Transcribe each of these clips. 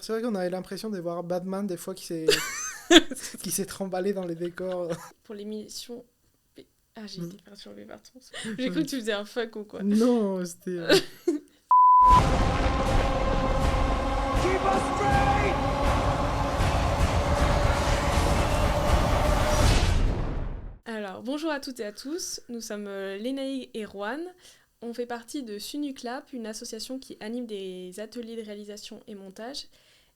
C'est vrai qu'on avait l'impression de voir Batman des fois qui s'est tremballé dans les décors. Pour l'émission... Ah, j'ai été perturbée par ton son. J'ai cru que tu faisais un fuck ou quoi. Non, c'était... Keep us free! Alors, bonjour à toutes et à tous. Nous sommes Lénaï et Roanne. On fait partie de Sunuclap, une association qui anime des ateliers de réalisation et montage.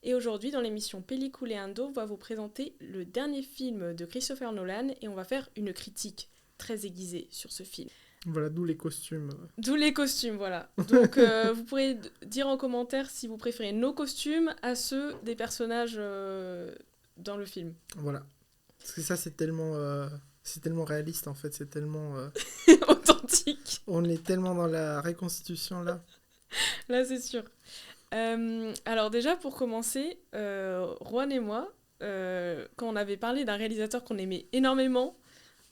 Et aujourd'hui, dans l'émission Pellicule et Indo, on va vous présenter le dernier film de Christopher Nolan et on va faire une critique très aiguisée sur ce film. Voilà, d'où les costumes. D'où les costumes, voilà. Donc, vous pourrez dire en commentaire si vous préférez nos costumes à ceux des personnages dans le film. Voilà. Parce que ça, c'est tellement réaliste, en fait. C'est tellement... Authentique. On est tellement dans la reconstitution, là. Là, c'est sûr. Alors déjà, pour commencer, Juan et moi, quand on avait parlé d'un réalisateur qu'on aimait énormément,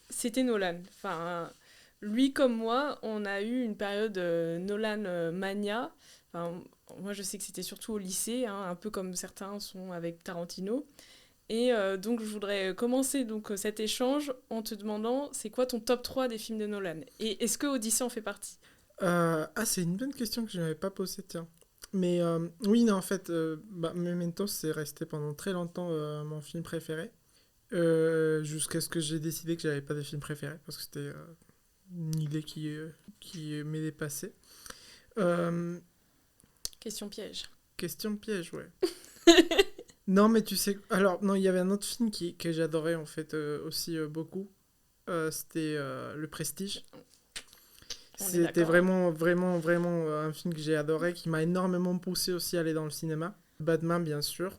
c'était Nolan. Enfin, lui comme moi, on a eu une période Nolan mania. Enfin, moi, je sais que c'était surtout au lycée, hein, un peu comme certains sont avec Tarantino. Et donc, je voudrais commencer cet échange en te demandant, c'est quoi ton top 3 des films de Nolan ? Et est-ce que Odyssey en fait partie ? C'est une bonne question que je n'avais pas posée, tiens. Mais oui, non, en fait, Memento, c'est resté pendant très longtemps mon film préféré. Jusqu'à ce que j'ai décidé que j'avais pas de film préféré, parce que c'était une idée qui m'est dépassée. Question piège. Question piège, ouais. Non, mais tu sais... Alors, non, il y avait un autre film que j'adorais, en fait, aussi beaucoup. C'était Le Prestige. C'était vraiment un film que j'ai adoré, qui m'a énormément poussé aussi à aller dans le cinéma. Batman, bien sûr.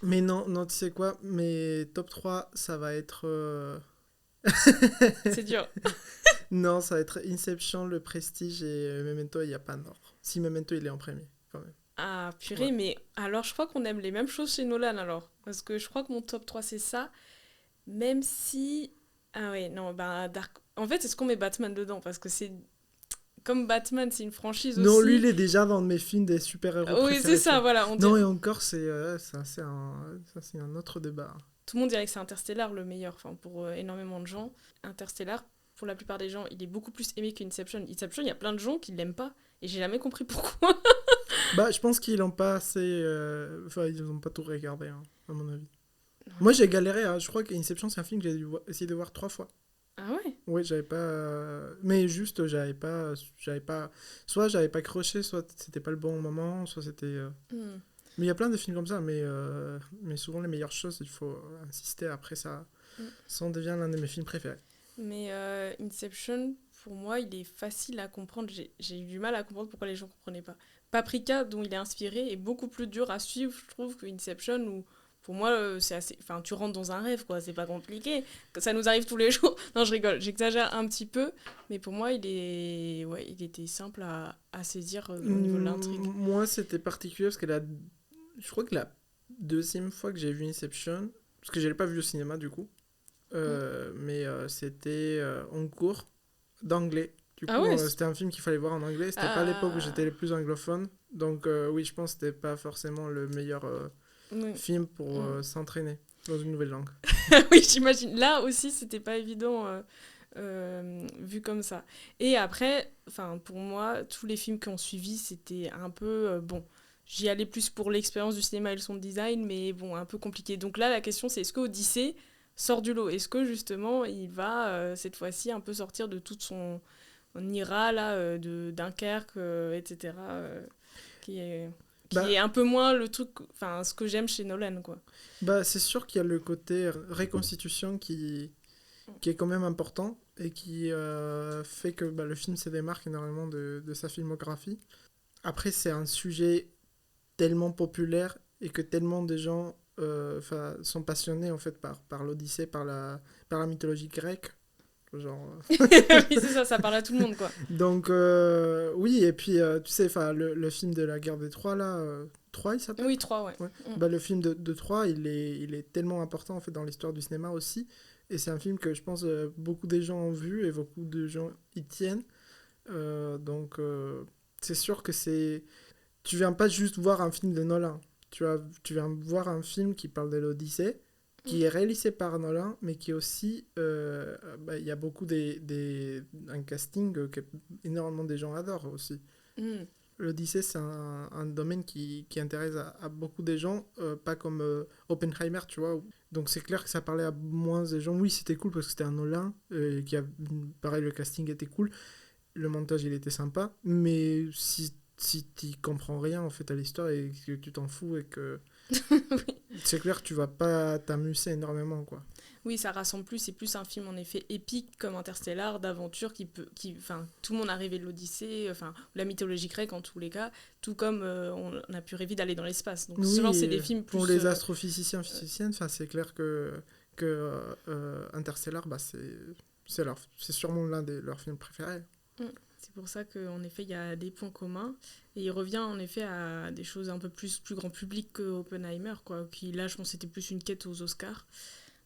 Mais non, tu sais quoi, mes top 3, ça va être... C'est dur. Non, ça va être Inception, Le Prestige et Memento, il n'y a pas d'or. Si Memento, il est en premier, quand même. Ah, purée, Ouais. mais alors je crois qu'on aime les mêmes choses chez Nolan alors. Parce que je crois que mon top 3 c'est ça. Même si. Ah ouais, non, bah Dark. En fait, est-ce qu'on met Batman dedans ? Parce que c'est. Comme Batman, c'est une franchise Non, aussi. lui, il est déjà dans mes films des super-héros Oui, préférés. c'est ça, voilà. Non, et encore, ça, c'est un autre débat. Tout le monde dirait que c'est Interstellar le meilleur, enfin, pour énormément de gens. Interstellar, pour la plupart des gens, il est beaucoup plus aimé qu'Inception. Inception, il y a plein de gens qui l'aiment pas. Et j'ai jamais compris pourquoi. Bah, je pense qu'ils l'ont pas assez... Enfin, ils n'ont pas tout regardé, hein, à mon avis. Moi, j'ai galéré, hein. Je crois qu'Inception, c'est un film que j'ai essayé de voir 3 fois. Ah ouais ? Oui, j'avais pas... Mais juste, j'avais pas... Soit j'avais pas accroché, soit c'était pas le bon moment, soit c'était... Hmm. Mais il y a plein de films comme ça, mais souvent les meilleures choses, il faut insister, après ça devient l'un de mes films préférés. Mais Inception, pour moi, il est facile à comprendre. J'ai eu du mal à comprendre pourquoi les gens ne comprenaient pas. Paprika, dont il est inspiré, est beaucoup plus dur à suivre, je trouve, que Inception, où pour moi, c'est assez... Enfin, tu rentres dans un rêve, quoi. C'est pas compliqué. Ça nous arrive tous les jours. Non, je rigole. J'exagère un petit peu. Mais pour moi, il était simple à saisir au niveau de l'intrigue. Moi, c'était particulier parce que je crois que la deuxième fois que j'ai vu Inception, parce que je l'ai pas vu au cinéma du coup, mais c'était en cours d'anglais. Du coup, c'était un film qu'il fallait voir en anglais. C'était pas l'époque où j'étais le plus anglophone. Donc oui, je pense que c'était pas forcément le meilleur film pour s'entraîner dans une nouvelle langue. Oui, j'imagine. Là aussi, c'était pas évident vu comme ça. Et après, pour moi, tous les films qui ont suivi, c'était un peu... bon, j'y allais plus pour l'expérience du cinéma et le son design, mais bon, un peu compliqué. Donc là, la question, c'est est-ce que Odyssey sort du lot ? Est-ce que justement, il va, cette fois-ci, un peu sortir de toute son ira, là, de Dunkerque, etc., qui est un peu moins le truc, ce que j'aime chez Nolan, quoi. Bah, c'est sûr qu'il y a le côté reconstitution qui est quand même important et qui fait que le film se démarque énormément de sa filmographie. Après, c'est un sujet tellement populaire et que tellement de gens sont passionnés en fait par l'Odyssée, par la mythologie grecque. Genre... Oui, c'est ça parle à tout le monde, quoi. Donc, oui, et puis, tu sais, le film de la guerre des Troie, là, Troie, il s'appelle ? Oui, 3, ouais. Le film de Troie, il est tellement important, en fait, dans l'histoire du cinéma aussi, et c'est un film que, je pense, beaucoup de gens ont vu, et beaucoup de gens y tiennent, donc, c'est sûr que c'est... Tu viens pas juste voir un film de Nolan, tu vas voir un film qui parle de l'Odyssée, qui est réalisé par Nolan, mais qui est aussi... il y a beaucoup un casting que énormément de gens adorent aussi. L'Odyssée, c'est un domaine qui intéresse à beaucoup de gens, pas comme Oppenheimer, tu vois. Donc c'est clair que ça parlait à moins de gens. Oui, c'était cool parce que c'était un Nolan, pareil, le casting était cool, le montage, il était sympa, mais si tu comprends rien, en fait, à l'histoire et que tu t'en fous et que... Oui. C'est clair que tu vas pas t'amuser énormément, quoi. Oui, ça rassemble plus, c'est plus un film en effet épique comme Interstellar, d'aventure tout le monde a rêvé de l'Odyssée, la mythologie grecque en tous les cas, tout comme on a pu rêver d'aller dans l'espace. Donc souvent c'est des films plus... Pour les astrophysiciens, physiciennes, c'est clair que Interstellar, c'est sûrement l'un de leurs films préférés. C'est pour ça qu'en effet il y a des points communs, et il revient en effet à des choses un peu plus grand public que Oppenheimer, quoi, qui là je pense c'était plus une quête aux Oscars.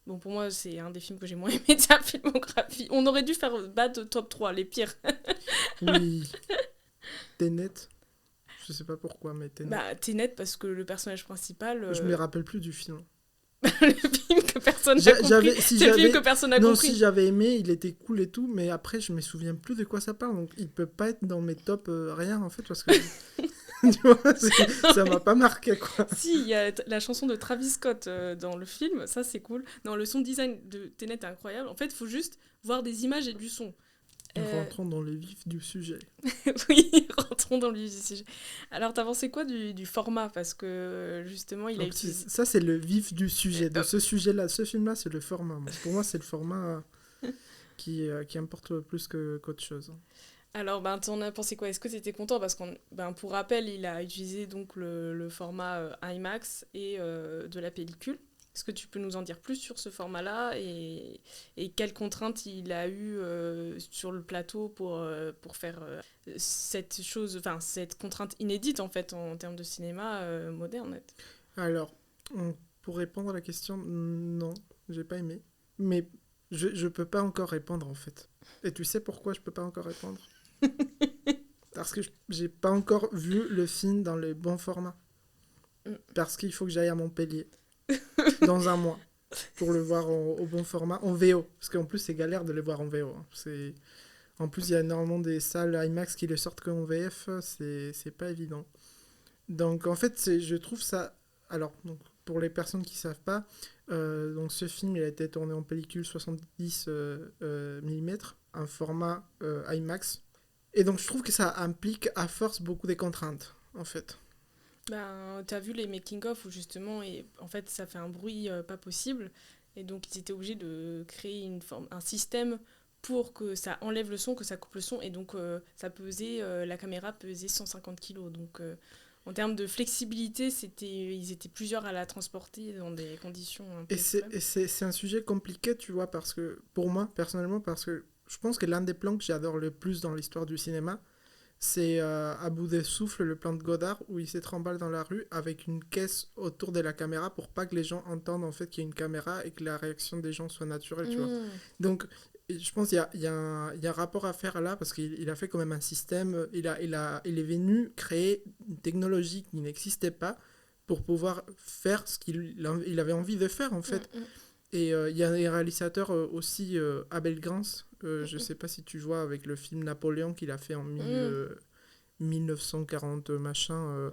Bon, pour moi, c'est un des films que j'ai moins aimé de sa filmographie. On aurait dû faire battre top 3, les pires. Oui. Tenet. Je sais pas pourquoi, mais Tenet. Tenet, parce que le personnage principal... Je me rappelle plus du film. Le film que personne n'a compris. C'est le film que personne n'a compris. Non, si j'avais aimé, il était cool et tout, mais après, je me souviens plus de quoi ça parle. Donc, il peut pas être dans mes tops rien, en fait, parce que... tu vois, ça m'a pas marqué, quoi. Si, il y a la chanson de Travis Scott dans le film, ça c'est cool. Non, le son design de Tenet est incroyable. En fait, il faut juste voir des images et du son. Rentrons dans le vif du sujet. Oui, rentrons dans le vif du sujet. Alors, t'as pensé quoi du format? Parce que, justement, il a utilisé... Ça, c'est le vif du sujet. De ce sujet-là, ce film-là, c'est le format. Pour moi, c'est le format qui importe plus qu'autre chose. Alors, t'en as pensé quoi? Est-ce que tu étais content? Parce que, pour rappel, il a utilisé donc le format IMAX et de la pellicule. Est-ce que tu peux nous en dire plus sur ce format-là et quelles contraintes il a eu sur le plateau pour faire cette contrainte inédite en fait en termes de cinéma moderne? Alors, pour répondre à la question, non, j'ai pas aimé. Mais je peux pas encore répondre en fait. Et tu sais pourquoi je peux pas encore répondre? Parce que j'ai pas encore vu le film dans le bon format. Parce qu'il faut que j'aille à Montpellier dans un mois pour le voir au bon format en VO. Parce qu'en plus c'est galère de les voir en VO. En plus il y a énormément des salles IMAX qui le sortent qu'en VF, c'est pas évident. Donc en fait je trouve ça... Alors donc, pour les personnes qui savent pas, donc ce film il a été tourné en pellicule 70 mm, un format IMAX. Et donc je trouve que ça implique à force beaucoup de contraintes, en fait. T'as vu les making-of où justement, en fait, ça fait un bruit pas possible. Et donc ils étaient obligés de créer un système pour que ça enlève le son, que ça coupe le son. Et donc la caméra pesait 150 kg. Donc en termes de flexibilité, ils étaient plusieurs à la transporter dans des conditions un peu extrêmes. Et c'est un sujet compliqué, tu vois, parce que pour moi, personnellement, parce que je pense que l'un des plans que j'adore le plus dans l'histoire du cinéma, c'est à bout de souffle, le plan de Godard, où il se trimballe dans la rue avec une caisse autour de la caméra pour pas que les gens entendent en fait qu'il y a une caméra et que la réaction des gens soit naturelle, tu vois. Donc, je pense qu'il y a un rapport à faire là, parce qu'il a fait quand même un système, il est venu créer une technologie qui n'existait pas pour pouvoir faire ce qu'il avait envie de faire, en fait. Et il y a des réalisateurs aussi, Abel Gans, je sais pas si tu vois avec le film Napoléon qu'il a fait en 1940 machin,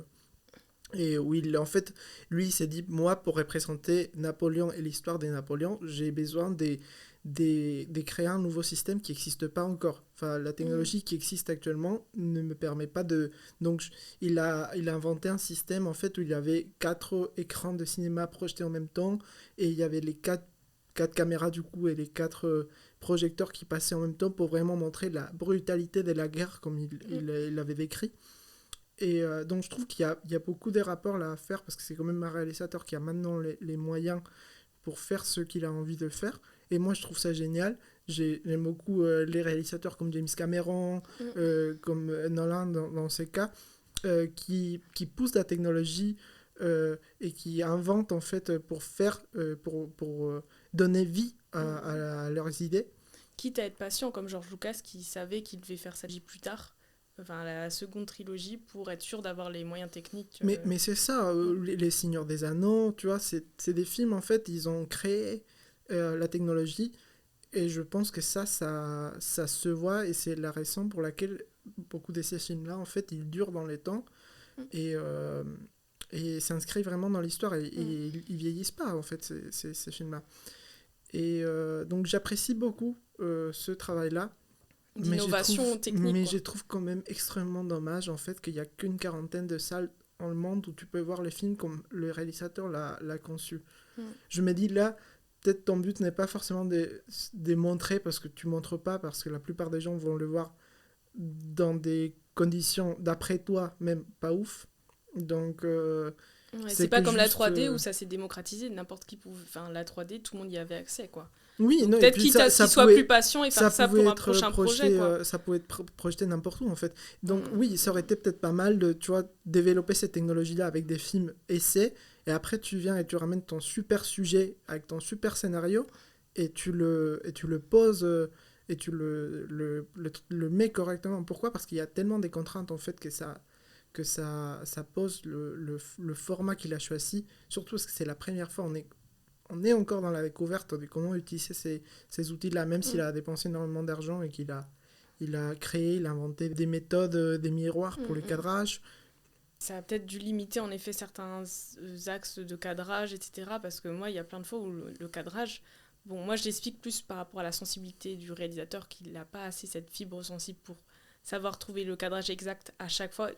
et où en fait lui il s'est dit, moi pour représenter Napoléon et l'histoire de Napoléon, j'ai besoin de créer un nouveau système qui n'existe pas encore. Enfin, la technologie qui existe actuellement ne me permet pas de... Donc, il a inventé un système, en fait, où il y avait 4 écrans de cinéma projetés en même temps, et il y avait les 4 caméras, du coup, et les 4 projecteurs qui passaient en même temps pour vraiment montrer la brutalité de la guerre, comme il l'avait décrit. Et donc, je trouve qu'il y a beaucoup de rapports là à faire, parce que c'est quand même un réalisateur qui a maintenant les moyens pour faire ce qu'il a envie de faire. Et moi, je trouve ça génial. J'aime beaucoup les réalisateurs comme James Cameron, comme Nolan dans ces cas, qui poussent la technologie et qui inventent en fait pour donner vie à leurs idées. Quitte à être patient, comme George Lucas qui savait qu'il devait faire ça plus tard. enfin la seconde trilogie, pour être sûr d'avoir les moyens techniques. Mais c'est ça, les Seigneurs des Anneaux, tu vois, c'est des films, en fait, ils ont créé la technologie, et je pense que ça se voit, et c'est la raison pour laquelle beaucoup de ces films-là, en fait, ils durent dans les temps, et s'inscrivent vraiment dans l'histoire, et ils vieillissent pas, en fait, ces films-là. Et donc j'apprécie beaucoup ce travail-là. D'innovation technique. Mais je trouve quand même extrêmement dommage, en fait, qu'il n'y a qu'une quarantaine de salles dans le monde où tu peux voir les films comme le réalisateur l'a conçu. Je me dis là, peut-être ton but n'est pas forcément de montrer, parce que tu montres pas, parce que la plupart des gens vont le voir dans des conditions, d'après toi, même pas ouf. Donc... c'est pas comme la 3D où ça s'est démocratisé, n'importe qui pouvait... Enfin, la 3D, tout le monde y avait accès, quoi. Oui, donc, non, peut-être qu'il soit plus patient et faire ça pour un prochain projet, quoi. Ça pouvait être projeté n'importe où, en fait. Donc oui, ça aurait été peut-être pas mal de, tu vois, développer cette technologie-là avec des films essais, et après tu viens et tu ramènes ton super sujet avec ton super scénario, et tu le poses, et tu le mets correctement. Pourquoi ? Parce qu'il y a tellement des contraintes, en fait, que ça pose le format qu'il a choisi, surtout parce que c'est la première fois, on est encore dans la découverte de comment utiliser ces outils-là, même s'il a dépensé énormément d'argent et qu'il a créé, il a inventé des méthodes, des miroirs pour le cadrage. Ça a peut-être dû limiter en effet certains axes de cadrage, etc. Parce que moi, il y a plein de fois où le cadrage... Bon, moi, je l'explique plus par rapport à la sensibilité du réalisateur, qu'il n'a pas assez cette fibre sensible pour savoir trouver le cadrage exact à chaque fois.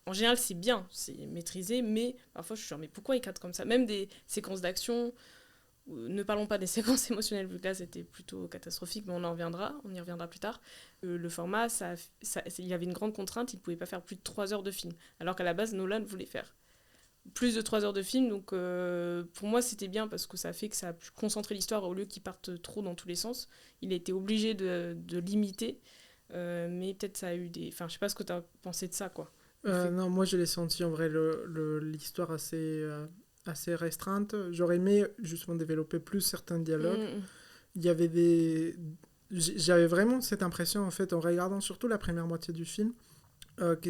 En général, c'est bien, c'est maîtrisé, mais parfois, je suis genre, mais pourquoi il cadre comme ça ? Même des séquences d'action... Ne parlons pas des séquences émotionnelles, vu que là c'était plutôt catastrophique, mais on y reviendra plus tard. Le format, il y avait une grande contrainte, il ne pouvait pas faire plus de 3 heures de film, alors qu'à la base Nolan voulait faire plus de 3 heures de film, donc pour moi c'était bien parce que ça fait que ça a pu concentrer l'histoire au lieu qu'il parte trop dans tous les sens. Il a été obligé de limiter, mais peut-être ça a eu des... Enfin, je sais pas ce que tu as pensé de ça, quoi. Non, moi je l'ai senti en vrai l'histoire assez restreinte. J'aurais aimé justement développer plus certains dialogues. Il y avait j'avais vraiment cette impression, en fait, en regardant surtout la première moitié du film, que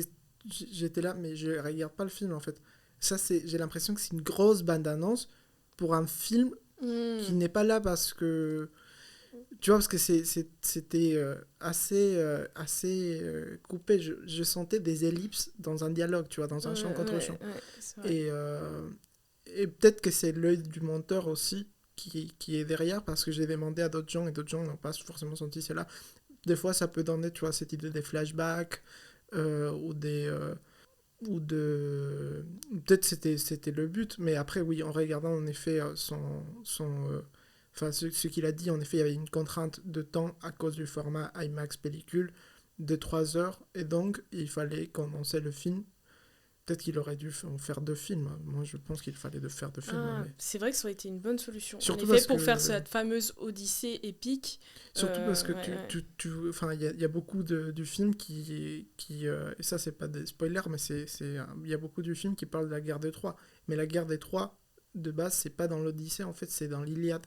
j'étais là, mais je regarde pas le film, en fait. J'ai l'impression que c'est une grosse bande-annonce pour un film qui n'est pas là parce que... Tu vois, parce que c'était assez coupé. Je sentais des ellipses dans un dialogue, tu vois, dans un champ contre champ. Et peut-être que c'est l'œil du monteur aussi qui est derrière, parce que j'ai demandé à d'autres gens, et d'autres gens n'ont pas forcément senti cela. Des fois, ça peut donner, tu vois, cette idée des flashbacks, ou peut-être c'était le but, mais après, oui, en regardant, en effet, ce qu'il a dit, en effet, il y avait une contrainte de temps à cause du format IMAX pellicule de 3 heures, et donc, il fallait condenser le film. Peut-être qu'il aurait dû en faire 2 films. Moi, je pense qu'il fallait faire 2 films. Mais... C'est vrai que ça aurait été une bonne solution. Surtout en effet, pour faire cette fameuse Odyssée épique. Surtout parce que il y a beaucoup du film qui et ça, c'est pas des spoilers, mais il y a beaucoup du film qui parle de la guerre des Troie. Mais la guerre des Troie, de base, c'est pas dans l'Odyssée, en fait, c'est dans l'Iliade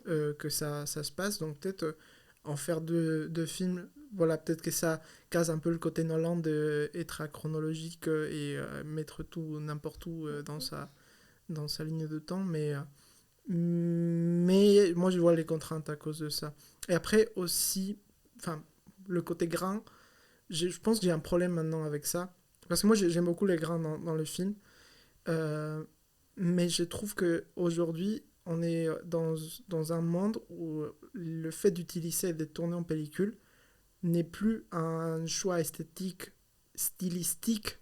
que ça se passe. Donc peut-être en faire 2 films... Voilà, peut-être que ça casse un peu le côté Nolan d'être chronologique et mettre tout n'importe où dans sa ligne de temps, mais moi je vois les contraintes à cause de ça. Et après aussi, le côté grain, je pense que j'ai un problème maintenant avec ça, parce que moi j'aime beaucoup les grains dans le film, mais je trouve qu'aujourd'hui on est dans un monde où le fait d'utiliser des tournées en pellicule n'est plus un choix esthétique, stylistique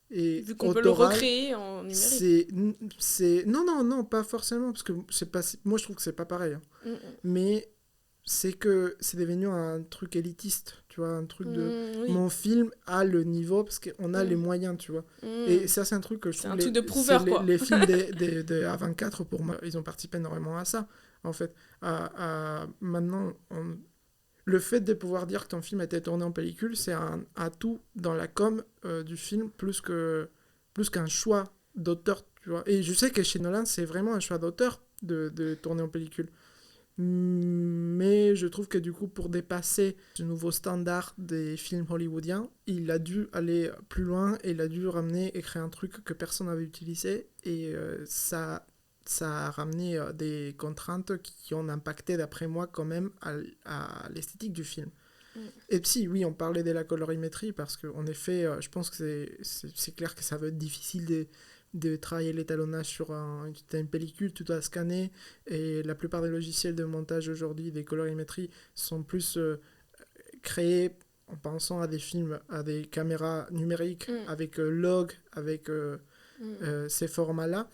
et vu qu'on peut le recréer en numérique. Non, pas forcément, parce que moi je trouve que c'est pas pareil, hein. Mais c'est que c'est devenu un truc élitiste, tu vois, un truc de oui. Mon film a le niveau parce qu'on a les moyens, tu vois. Et ça, c'est un truc que je trouve... C'est un truc de prouveur, quoi. Les films de A24, pour moi, ils ont participé énormément à ça, en fait. Maintenant, le fait de pouvoir dire que ton film a été tourné en pellicule, c'est un atout dans la com du film, plus qu'un choix d'auteur, tu vois. Et je sais que chez Nolan, c'est vraiment un choix d'auteur de tourner en pellicule. Mais je trouve que du coup, pour dépasser ce nouveau standard des films hollywoodiens, il a dû aller plus loin et il a dû ramener et créer un truc que personne n'avait utilisé. Et ça a ramené des contraintes qui ont impacté, d'après moi, quand même, à l'esthétique du film. Et si, oui, on parlait de la colorimétrie, parce qu'en effet, je pense que c'est clair que ça va être difficile de travailler l'étalonnage sur une pellicule, tu dois scanner, et la plupart des logiciels de montage aujourd'hui, des colorimétries, sont plus créés en pensant à des films, à des caméras numériques, avec log, avec ces formats-là.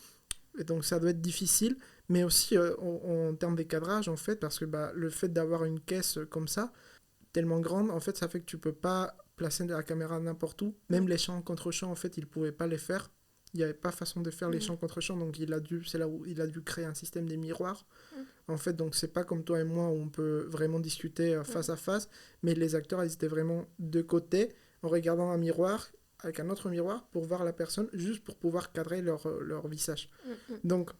Et donc ça doit être difficile, mais aussi en termes de cadrage, en fait, parce que le fait d'avoir une caisse comme ça, tellement grande, en fait, ça fait que tu peux pas placer la caméra n'importe où. Même les champs contre champs, en fait, il pouvait pas les faire. Il n'y avait pas façon de faire les champs contre champs, donc c'est là où il a dû créer un système des miroirs. En fait, donc c'est pas comme toi et moi où on peut vraiment discuter face à face, mais les acteurs, ils étaient vraiment de côté, en regardant un miroir, avec un autre miroir, pour voir la personne, juste pour pouvoir cadrer leur visage. Donc,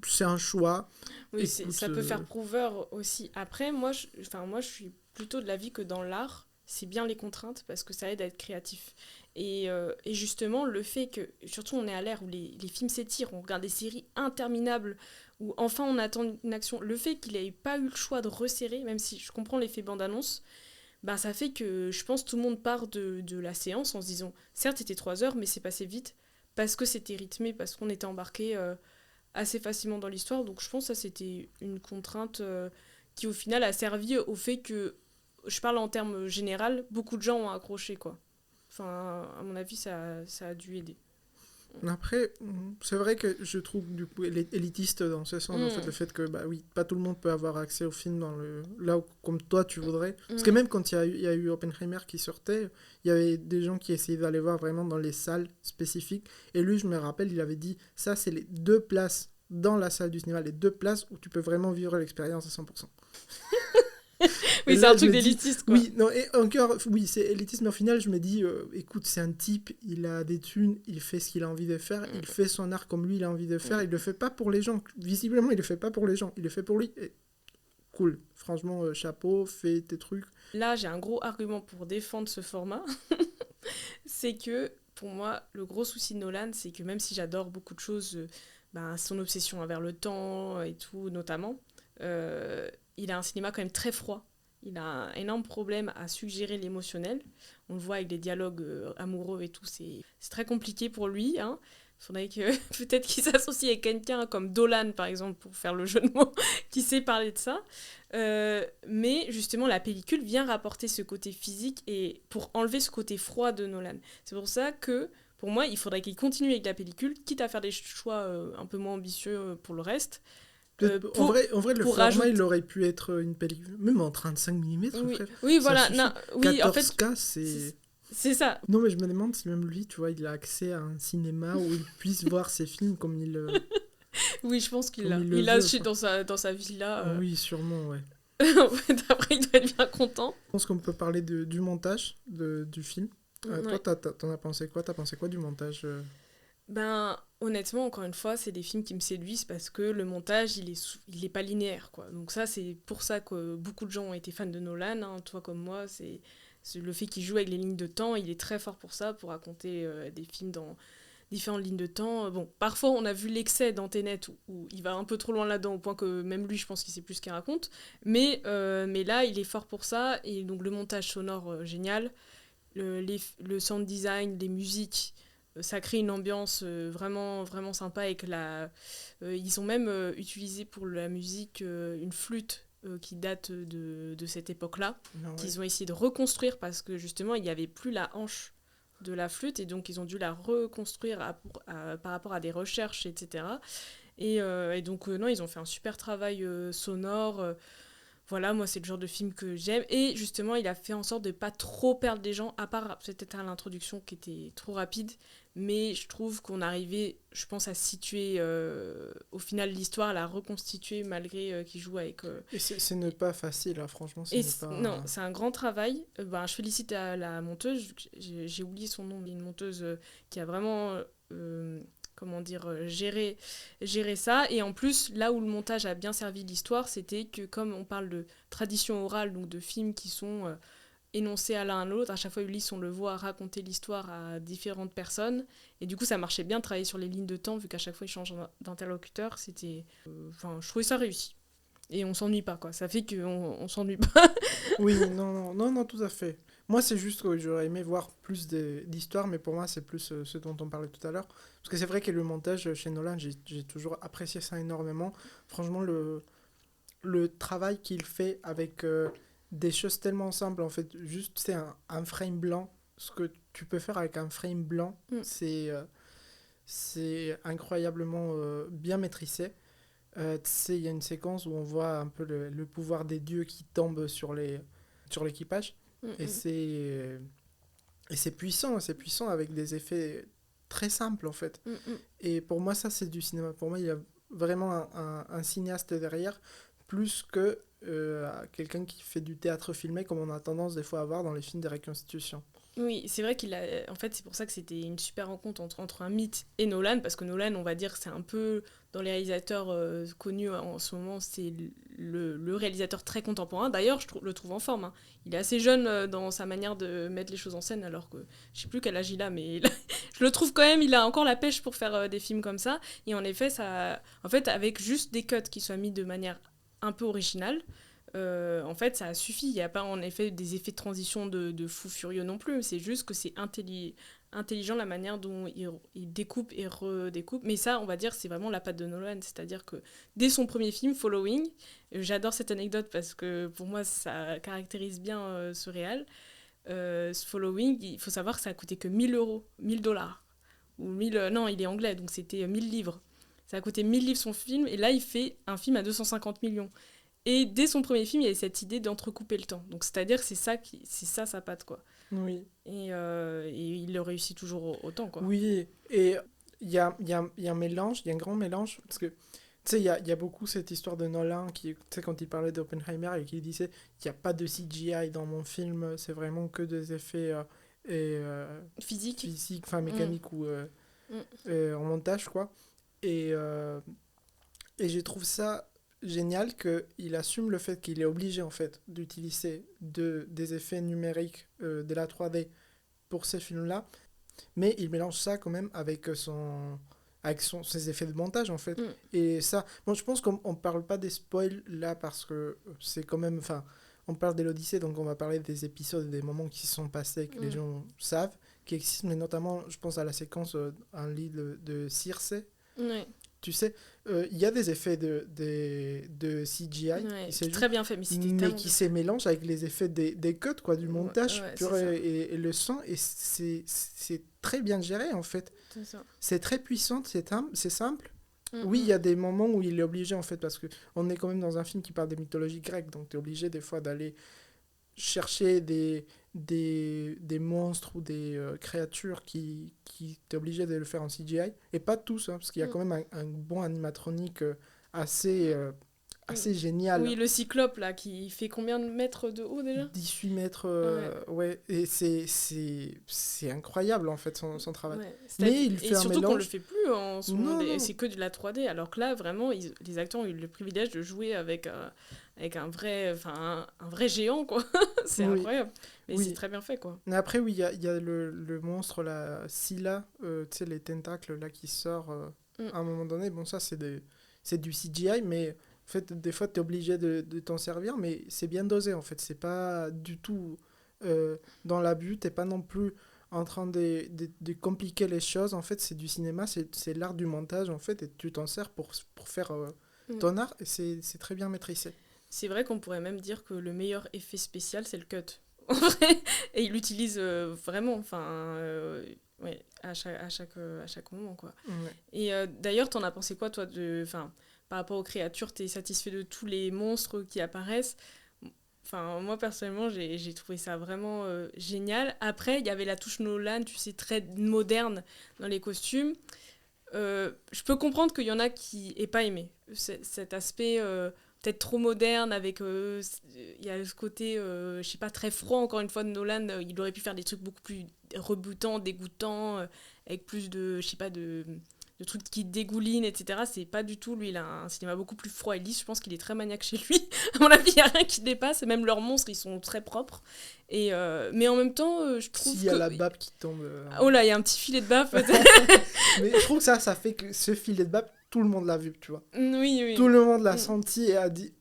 c'est un choix. Oui, ça peut faire prouveur aussi. Après, moi, je suis plutôt de l'avis que dans l'art, c'est bien les contraintes parce que ça aide à être créatif. Et justement, le fait que, surtout on est à l'ère où les films s'étirent, on regarde des séries interminables, où enfin on attend une action, le fait qu'il n'ait pas eu le choix de resserrer, même si je comprends l'effet bande-annonce, ça fait que je pense que tout le monde part de la séance en se disant, certes c'était 3 heures, mais c'est passé vite, parce que c'était rythmé, parce qu'on était embarqué assez facilement dans l'histoire. Donc je pense que ça c'était une contrainte qui au final a servi au fait que, je parle en termes général, beaucoup de gens ont accroché, quoi. Enfin, à mon avis, ça a dû aider. Après, c'est vrai que je trouve du coup élitiste dans ce sens, en fait, le fait que, oui, pas tout le monde peut avoir accès au film là où, comme toi tu voudrais. Parce que même quand il y a eu Oppenheimer qui sortait, il y avait des gens qui essayaient d'aller voir vraiment dans les salles spécifiques. Et lui, je me rappelle, il avait dit, ça c'est les 2 places dans la salle du cinéma, les 2 places où tu peux vraiment vivre l'expérience à 100%. Oui, c'est un truc d'élitiste, quoi. Oui, non, et encore, oui, c'est élitiste, mais au final, je me dis, écoute, c'est un type, il a des thunes, il fait ce qu'il a envie de faire, il fait son art comme lui, il a envie de faire, il le fait pas pour les gens. Visiblement, il le fait pas pour les gens, il le fait pour lui. Et cool, franchement, chapeau, fais tes trucs. Là, j'ai un gros argument pour défendre ce format. C'est que, pour moi, le gros souci de Nolan, c'est que même si j'adore beaucoup de choses, son obsession envers le temps et tout, notamment, il a un cinéma quand même très froid. Il a un énorme problème à suggérer l'émotionnel. On le voit avec les dialogues amoureux et tout. C'est très compliqué pour lui. Il faudrait que peut-être qu'il s'associe avec quelqu'un comme Dolan, par exemple, pour faire le jeu de mots, qui sait parler de ça. Mais justement, la pellicule vient rapporter ce côté physique et pour enlever ce côté froid de Nolan. C'est pour ça que, pour moi, il faudrait qu'il continue avec la pellicule, quitte à faire des choix un peu moins ambitieux pour le reste. En vrai, le format, il aurait pu être une pellicule, même en 35 mm. Oui, voilà. Non, oui, 14K, en fait, c'est ça. Non, mais je me demande si même lui, tu vois, il a accès à un cinéma où il puisse voir ses films comme il... Oui, je pense qu'il l'a. Il l'a dans sa villa. Oui, sûrement, ouais. Après, il doit être bien content. Je pense qu'on peut parler du montage du film. Toi, t'en as pensé quoi ? T'as pensé quoi du montage Honnêtement, encore une fois, c'est des films qui me séduisent parce que le montage, il est pas linéaire, quoi. Donc ça, c'est pour ça que beaucoup de gens ont été fans de Nolan, toi comme moi, c'est le fait qu'il joue avec les lignes de temps, il est très fort pour ça, pour raconter des films dans différentes lignes de temps. Bon, parfois, on a vu l'excès dans Tenet où il va un peu trop loin là-dedans, au point que même lui, je pense qu'il sait plus ce qu'il raconte. Mais là, il est fort pour ça, et donc le montage sonore, génial. Le sound design, les musiques... ça crée une ambiance vraiment, vraiment sympa avec ils ont même utilisé pour la musique une flûte qui date de cette époque-là, qu'ils ont essayé de reconstruire parce que justement il n'y avait plus la hanche de la flûte et donc ils ont dû la reconstruire par rapport à des recherches, etc. Et donc non, ils ont fait un super travail sonore. Voilà, moi c'est le genre de film que j'aime et justement il a fait en sorte de pas trop perdre les gens, à part peut-être à l'introduction qui était trop rapide, mais je trouve qu'on arrivait, je pense, à situer au final l'histoire, à la reconstituer malgré qu'il joue avec... Et c'est pas facile, hein, franchement. Non, c'est un grand travail. Je félicite la monteuse, j'ai oublié son nom, mais une monteuse qui a vraiment gérer ça. Et en plus, là où le montage a bien servi l'histoire, c'était que comme on parle de tradition orale, donc de films qui sont énoncés à l'un à l'autre, à chaque fois Ulysse, on le voit raconter l'histoire à différentes personnes. Et du coup, ça marchait bien de travailler sur les lignes de temps, vu qu'à chaque fois, il change d'interlocuteur. Je trouvais ça réussi. Et on s'ennuie pas, quoi. Ça fait qu'on s'ennuie pas. Oui, non, tout à fait. Moi, c'est juste que j'aurais aimé voir plus d'histoire, mais pour moi, c'est plus ce dont on parlait tout à l'heure. Parce que c'est vrai que le montage chez Nolan, j'ai toujours apprécié ça énormément. Franchement, le travail qu'il fait avec des choses tellement simples, en fait, juste, c'est un frame blanc. Ce que tu peux faire avec un frame blanc, c'est incroyablement bien maîtrisé. Tu sais, il y a une séquence où on voit un peu le pouvoir des dieux qui tombe sur l'équipage. Et c'est puissant avec des effets très simples en fait. Et pour moi, ça c'est du cinéma. Pour moi, il y a vraiment un cinéaste derrière, plus que quelqu'un qui fait du théâtre filmé comme on a tendance des fois à voir dans les films de reconstitution. Oui, c'est vrai qu'il a. En fait, c'est pour ça que c'était une super rencontre entre un mythe et Nolan, parce que Nolan, on va dire, c'est un peu dans les réalisateurs connus en ce moment, c'est le réalisateur très contemporain. D'ailleurs, le trouve en forme. Hein. Il est assez jeune dans sa manière de mettre les choses en scène, alors que je sais plus quel âge il a, mais je le trouve quand même. Il a encore la pêche pour faire des films comme ça. Et en effet, avec juste des cuts qui soient mis de manière un peu originale. En fait, ça suffit. Il n'y a pas en effet des effets de transition de fou furieux non plus. C'est juste que c'est intelligent la manière dont il découpe et redécoupe. Mais ça, on va dire, c'est vraiment la patte de Nolan. C'est-à-dire que dès son premier film, Following, j'adore cette anecdote parce que pour moi, ça caractérise bien ce réal. Ce Following, il faut savoir que ça a coûté que 1 000 €, 1 000 $. Ou 1000, non, il est anglais, donc c'était 1 000 livres. Ça a coûté 1 000 livres son film, et là, il fait un film à 250 millions. Et dès son premier film, il y avait cette idée d'entrecouper le temps. Donc, c'est-à-dire que c'est ça sa patte, quoi. Oui. Et il le réussit toujours autant, quoi. Oui, et il y a un mélange, il y a un grand mélange, parce que, tu sais, il y a beaucoup cette histoire de Nolan, tu sais, quand il parlait d'Oppenheimer, et qu'il disait, il n'y a pas de CGI dans mon film, c'est vraiment que des effets physiques, enfin mécaniques ou en montage, quoi. Et je trouve ça génial qu'il assume le fait qu'il est obligé en fait d'utiliser des effets numériques de la 3D pour ces films-là, mais il mélange ça quand même avec ses effets de montage en fait. Et ça, bon, je pense qu'on parle pas des spoils là parce que c'est quand même, enfin, on parle de l'Odyssée, donc on va parler des épisodes, des moments qui se sont passés, que les gens savent, qui existent, mais notamment, je pense à la séquence en lit de Circe. Ouais. Tu sais, il y a des effets de CGI c'est très bien fait, mais qui se mélangent avec les effets des cuts, quoi, du montage pur et le son, et c'est très bien géré en fait. C'est très puissant, c'est simple. Oui, il y a des moments où il est obligé en fait, parce qu'on est quand même dans un film qui parle des mythologies grecques, donc tu es obligé des fois d'aller chercher des monstres ou des créatures qui t'es obligé de le faire en CGI, et pas tous, hein, parce qu'il y a quand même un bon animatronique assez génial. Oui, le cyclope là, qui fait combien de mètres de haut déjà ? 18 mètres, ouais, et c'est incroyable en fait son travail. Ouais. Mais il fait et un surtout mélange... qu'on le fait plus en ce moment, non. C'est que de la 3D, alors que là vraiment les acteurs ont eu le privilège de jouer avec un vrai géant, quoi. C'est incroyable, mais c'est très bien fait, quoi. Mais après, oui, il y a le monstre là, Scylla, tu sais, les tentacles là qui sort à un moment donné. Bon, ça c'est du CGI, mais en fait, des fois, tu es obligé de t'en servir, mais c'est bien dosé, en fait. C'est pas du tout dans l'abus. Tu n'es pas non plus en train de compliquer les choses. En fait, c'est du cinéma, c'est l'art du montage, en fait, et tu t'en sers pour faire ton art, et c'est très bien maîtrisé. C'est vrai qu'on pourrait même dire que le meilleur effet spécial, c'est le cut. En vrai, et il l'utilise vraiment, à chaque moment, quoi. Ouais. Et d'ailleurs, t'en as pensé quoi, toi, par rapport aux créatures, t'es satisfait de tous les monstres qui apparaissent ? Enfin, moi, personnellement, j'ai trouvé ça vraiment génial. Après, il y avait la touche Nolan, tu sais, très moderne dans les costumes. Je peux comprendre qu'il y en a qui n'aient pas aimé cet aspect peut-être trop moderne, avec il y a ce côté, je sais pas, très froid, encore une fois, de Nolan. Il aurait pu faire des trucs beaucoup plus rebutants, dégoûtants, avec plus de, je sais pas, de de trucs qui dégoulinent, etc. C'est pas du tout, lui, il a un cinéma beaucoup plus froid et lisse, je pense qu'il est très maniaque chez lui. À mon avis, il n'y a rien qui dépasse, même leurs monstres, ils sont très propres. Et, mais en même temps, je trouve S'il y a la bave qui tombe... Oh là, il y a un petit filet de bave, peut-être. Mais je trouve que ça fait que ce filet de bave, tout le monde l'a vu, tu vois. Oui. Tout le monde l'a senti et a dit...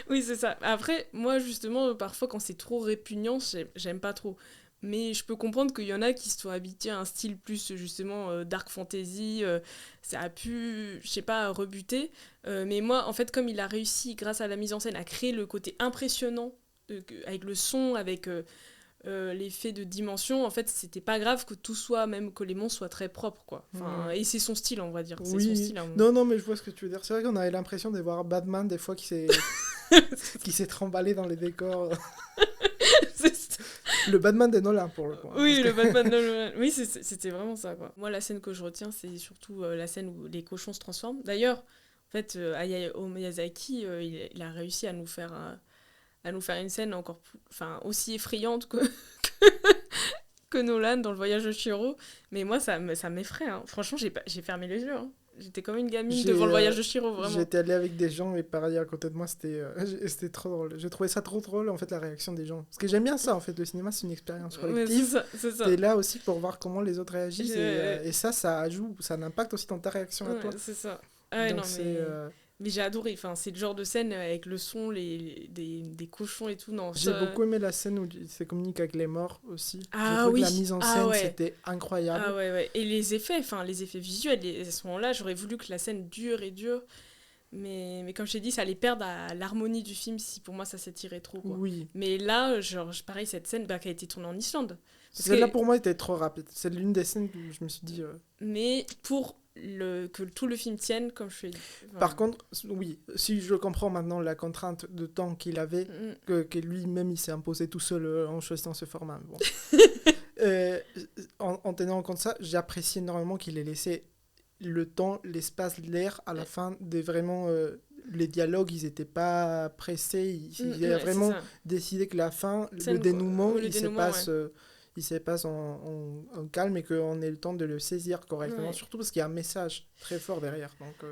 Oui, c'est ça. Après, moi, justement, parfois, quand c'est trop répugnant, j'aime pas trop. Mais je peux comprendre qu'il y en a qui se sont habitués à un style plus, justement, dark fantasy. Ça a pu, je sais pas, rebuter. Mais moi, en fait, comme il a réussi, grâce à la mise en scène, à créer le côté impressionnant, avec le son, avec l'effet de dimension, en fait, c'était pas grave que tout soit, même que les monstres soient très propres, quoi. Enfin, et c'est son style, on va dire. C'est son style, hein. Non, mais je vois ce que tu veux dire. C'est vrai qu'on avait l'impression de voir Batman, des fois, qui s'est tremballé dans les décors. Le Batman de Nolan, pour le coup. Oui, le Batman de Nolan. Oui, c'était vraiment ça, quoi. Moi, la scène que je retiens, c'est surtout la scène où les cochons se transforment. D'ailleurs, en fait, Hayao Miyazaki, il a réussi à nous faire une scène encore plus, aussi effrayante que Nolan dans Le Voyage de Chihiro. Mais moi, ça m'effraie. Hein. Franchement, j'ai fermé les yeux. Hein. J'étais comme une gamine devant Le Voyage de Chihiro, vraiment. J'étais allé avec des gens, et pareil, à côté de moi, c'était trop drôle. J'ai trouvé ça trop drôle, en fait, la réaction des gens. Parce que j'aime bien ça, en fait. Le cinéma, c'est une expérience collective. C'est ça. T'es là aussi pour voir comment les autres réagissent. Et ça a un impact aussi dans ta réaction à toi. C'est ça. Ah, donc, non, mais j'ai adoré, c'est le genre de scène avec le son, des cochons et tout. Non, j'ai beaucoup aimé la scène où il se communique avec les morts aussi. Ah, je trouve oui. que la mise en scène, c'était incroyable. Ah ouais. Et les effets visuels, à ce moment-là, j'aurais voulu que la scène dure et dure. Mais comme je t'ai dit, ça allait perdre à l'harmonie du film si pour moi ça s'étirait trop, quoi. Oui. Mais là, pareil, cette scène qui a été tournée en Islande. Celle-là, pour moi, était trop rapide. C'est l'une des scènes où je me suis dit... Mais pour que tout le film tienne, comme je l'ai dit. Par contre, oui, si je comprends maintenant la contrainte de temps qu'il avait, que lui-même il s'est imposé tout seul en choisissant ce format. Bon. En tenant compte de ça, j'apprécie énormément qu'il ait laissé le temps, l'espace, l'air à la fin de vraiment... les dialogues, ils n'étaient pas pressés. Il a vraiment décidé que la fin, le dénouement, il se passe... il se passe en calme et qu'on ait le temps de le saisir correctement, surtout parce qu'il y a un message très fort derrière. Donc,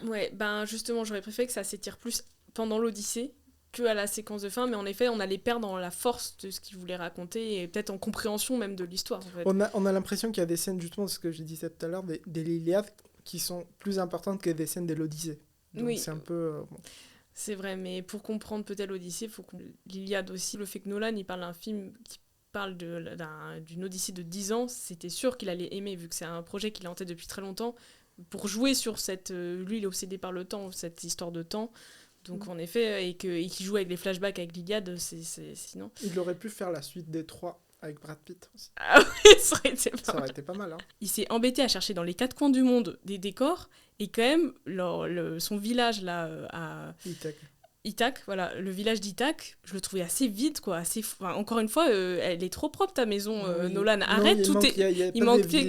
Ouais, justement, j'aurais préféré que ça s'étire plus pendant l'Odyssée qu'à la séquence de fin, mais en effet, on allait perdre dans la force de ce qu'il voulait raconter et peut-être en compréhension même de l'histoire. En fait. On a l'impression qu'il y a des scènes, justement, ce que je disais tout à l'heure, des l'Iliade qui sont plus importantes que des scènes de l'Odyssée. Donc c'est un peu... bon. C'est vrai, mais pour comprendre peut-être l'Odyssée, il faut qu'on... L'Iliade aussi, le fait que Nolan, il parle d'un film qui parle d'une Odyssée de 10 ans, c'était sûr qu'il allait aimer, vu que c'est un projet qu'il a en tête depuis très longtemps, pour jouer sur cette... lui, il est obsédé par le temps, cette histoire de temps. Donc, en effet, et qu'il joue avec les flashbacks avec l'Iliade, sinon... Il aurait pu faire la suite des 3 avec Brad Pitt aussi. Ah oui, ça aurait été pas mal. Hein. Il s'est embêté à chercher dans les 4 coins du monde des décors, et quand même, son village, là, à... Ithaque, voilà, le village d'Ithaque, je le trouvais assez vide, quoi, encore une fois, elle est trop propre ta maison, Nolan, arrête, il manquait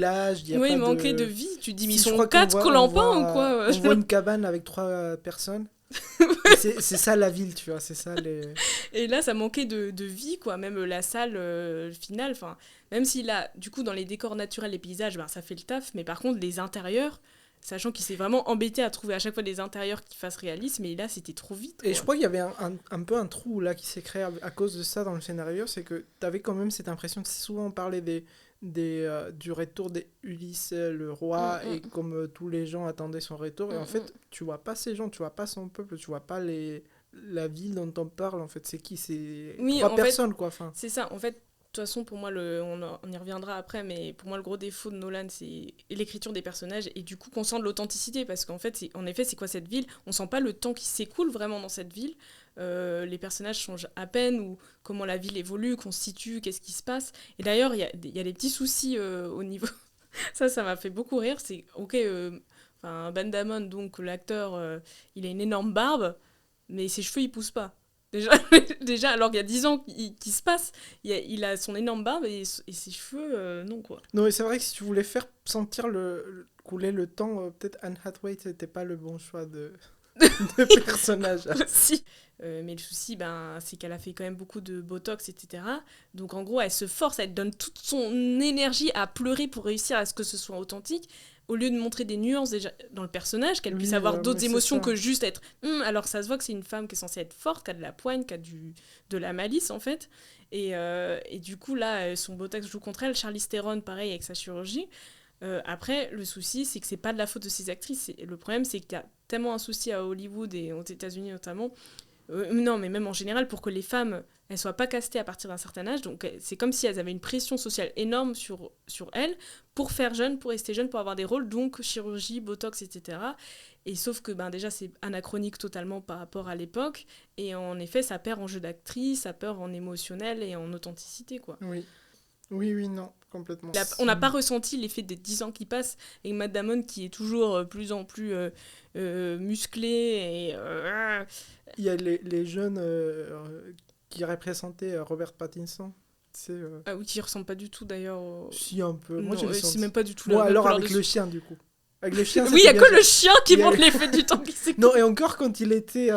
il manquait de vie, tu te dis, mais ils sont 4 clampins ou quoi? On voit une cabane avec 3 personnes, c'est ça la ville, tu vois, c'est ça les... Et là, ça manquait de vie, quoi, même la salle finale, même s'il a, du coup, dans les décors naturels, les paysages, ça fait le taf, mais par contre, les intérieurs... Sachant qu'il s'est vraiment embêté à trouver à chaque fois des intérieurs qui fassent réalisme, mais là, c'était trop vite. Quoi. Et je crois qu'il y avait un peu un trou là qui s'est créé à cause de ça dans le scénario, c'est que tu avais quand même cette impression que souvent on parlait du retour d'Ulysse, le roi, et comme tous les gens attendaient son retour, et en fait, tu vois pas ces gens, tu vois pas son peuple, tu vois pas la ville dont on parle, en fait, c'est qui? C'est 3 personnes, quoi. C'est ça, en fait. De toute façon, pour moi, on y reviendra après, mais pour moi, le gros défaut de Nolan, c'est l'écriture des personnages et du coup qu'on sent de l'authenticité, parce qu'en fait, c'est quoi cette ville? On sent pas le temps qui s'écoule vraiment dans cette ville. Les personnages changent à peine, ou comment la ville évolue, qu'on se situe, qu'est-ce qui se passe. Et d'ailleurs, il y a des petits soucis au niveau... ça m'a fait beaucoup rire. C'est, Van Damme, donc l'acteur, il a une énorme barbe, mais ses cheveux, ils poussent pas. Déjà, alors qu'il y a 10 ans qu'il se passe, il a son énorme barbe et ses cheveux, non, quoi. Non, mais c'est vrai que si tu voulais faire sentir couler le temps, peut-être Anne Hathaway, c'était pas le bon choix de... de personnage. aussi. Mais le souci, c'est qu'elle a fait quand même beaucoup de botox, etc. Donc en gros, elle se force, elle donne toute son énergie à pleurer pour réussir à ce que ce soit authentique, au lieu de montrer des nuances déjà dans le personnage, qu'elle puisse avoir d'autres émotions que juste être... alors ça se voit que c'est une femme qui est censée être forte, qui a de la poigne, qui a de la malice en fait. Et du coup, là, son botox joue contre elle. Charlize Theron, pareil, avec sa chirurgie. Après, le souci, c'est que c'est pas de la faute de ces actrices. Le problème, c'est qu'il y a tellement un souci à Hollywood et aux États-Unis notamment. Non, mais même en général, pour que les femmes elles soient pas castées à partir d'un certain âge. Donc c'est comme si elles avaient une pression sociale énorme sur elles pour faire jeune, pour rester jeune, pour avoir des rôles, donc chirurgie, botox, etc. Et sauf que déjà c'est anachronique totalement par rapport à l'époque. Et en effet, ça perd en jeu d'actrice, ça perd en émotionnel et en authenticité, quoi. Oui, non, complètement. On n'a pas ressenti l'effet des 10 ans qui passent avec Matt Damon qui est toujours plus en plus musclé. Et, Il y a les jeunes qui représentaient Robert Pattinson. Ah oui, qui ressemble pas du tout d'ailleurs. Si, un peu. Moi, c'est même pas du tout la même alors avec le chien, du coup. Avec le chien, oui, il y a que le chien qui montre l'effet du temps qui s'est... Non, et encore, quand il était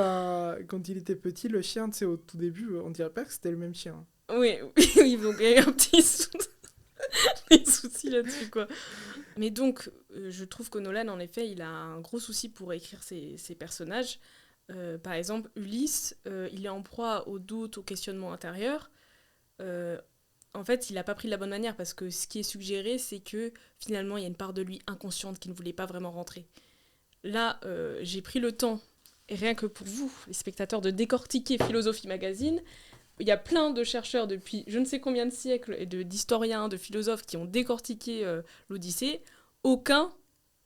petit, le chien, tu sais, au tout début, on dirait pas que c'était le même chien. Oui, donc il y a un petit souci là-dessus, quoi. Mais donc, je trouve que Nolan, en effet, il a un gros souci pour écrire ses personnages. Par exemple, Ulysse, il est en proie aux doutes, aux questionnements intérieurs. En fait, il n'a pas pris de la bonne manière parce que ce qui est suggéré, c'est que finalement, il y a une part de lui inconsciente qui ne voulait pas vraiment rentrer. Là, j'ai pris le temps, et rien que pour vous, les spectateurs, de décortiquer Philosophie Magazine. Il y a plein de chercheurs depuis je ne sais combien de siècles et d'historiens, de philosophes qui ont décortiqué l'Odyssée. Aucun,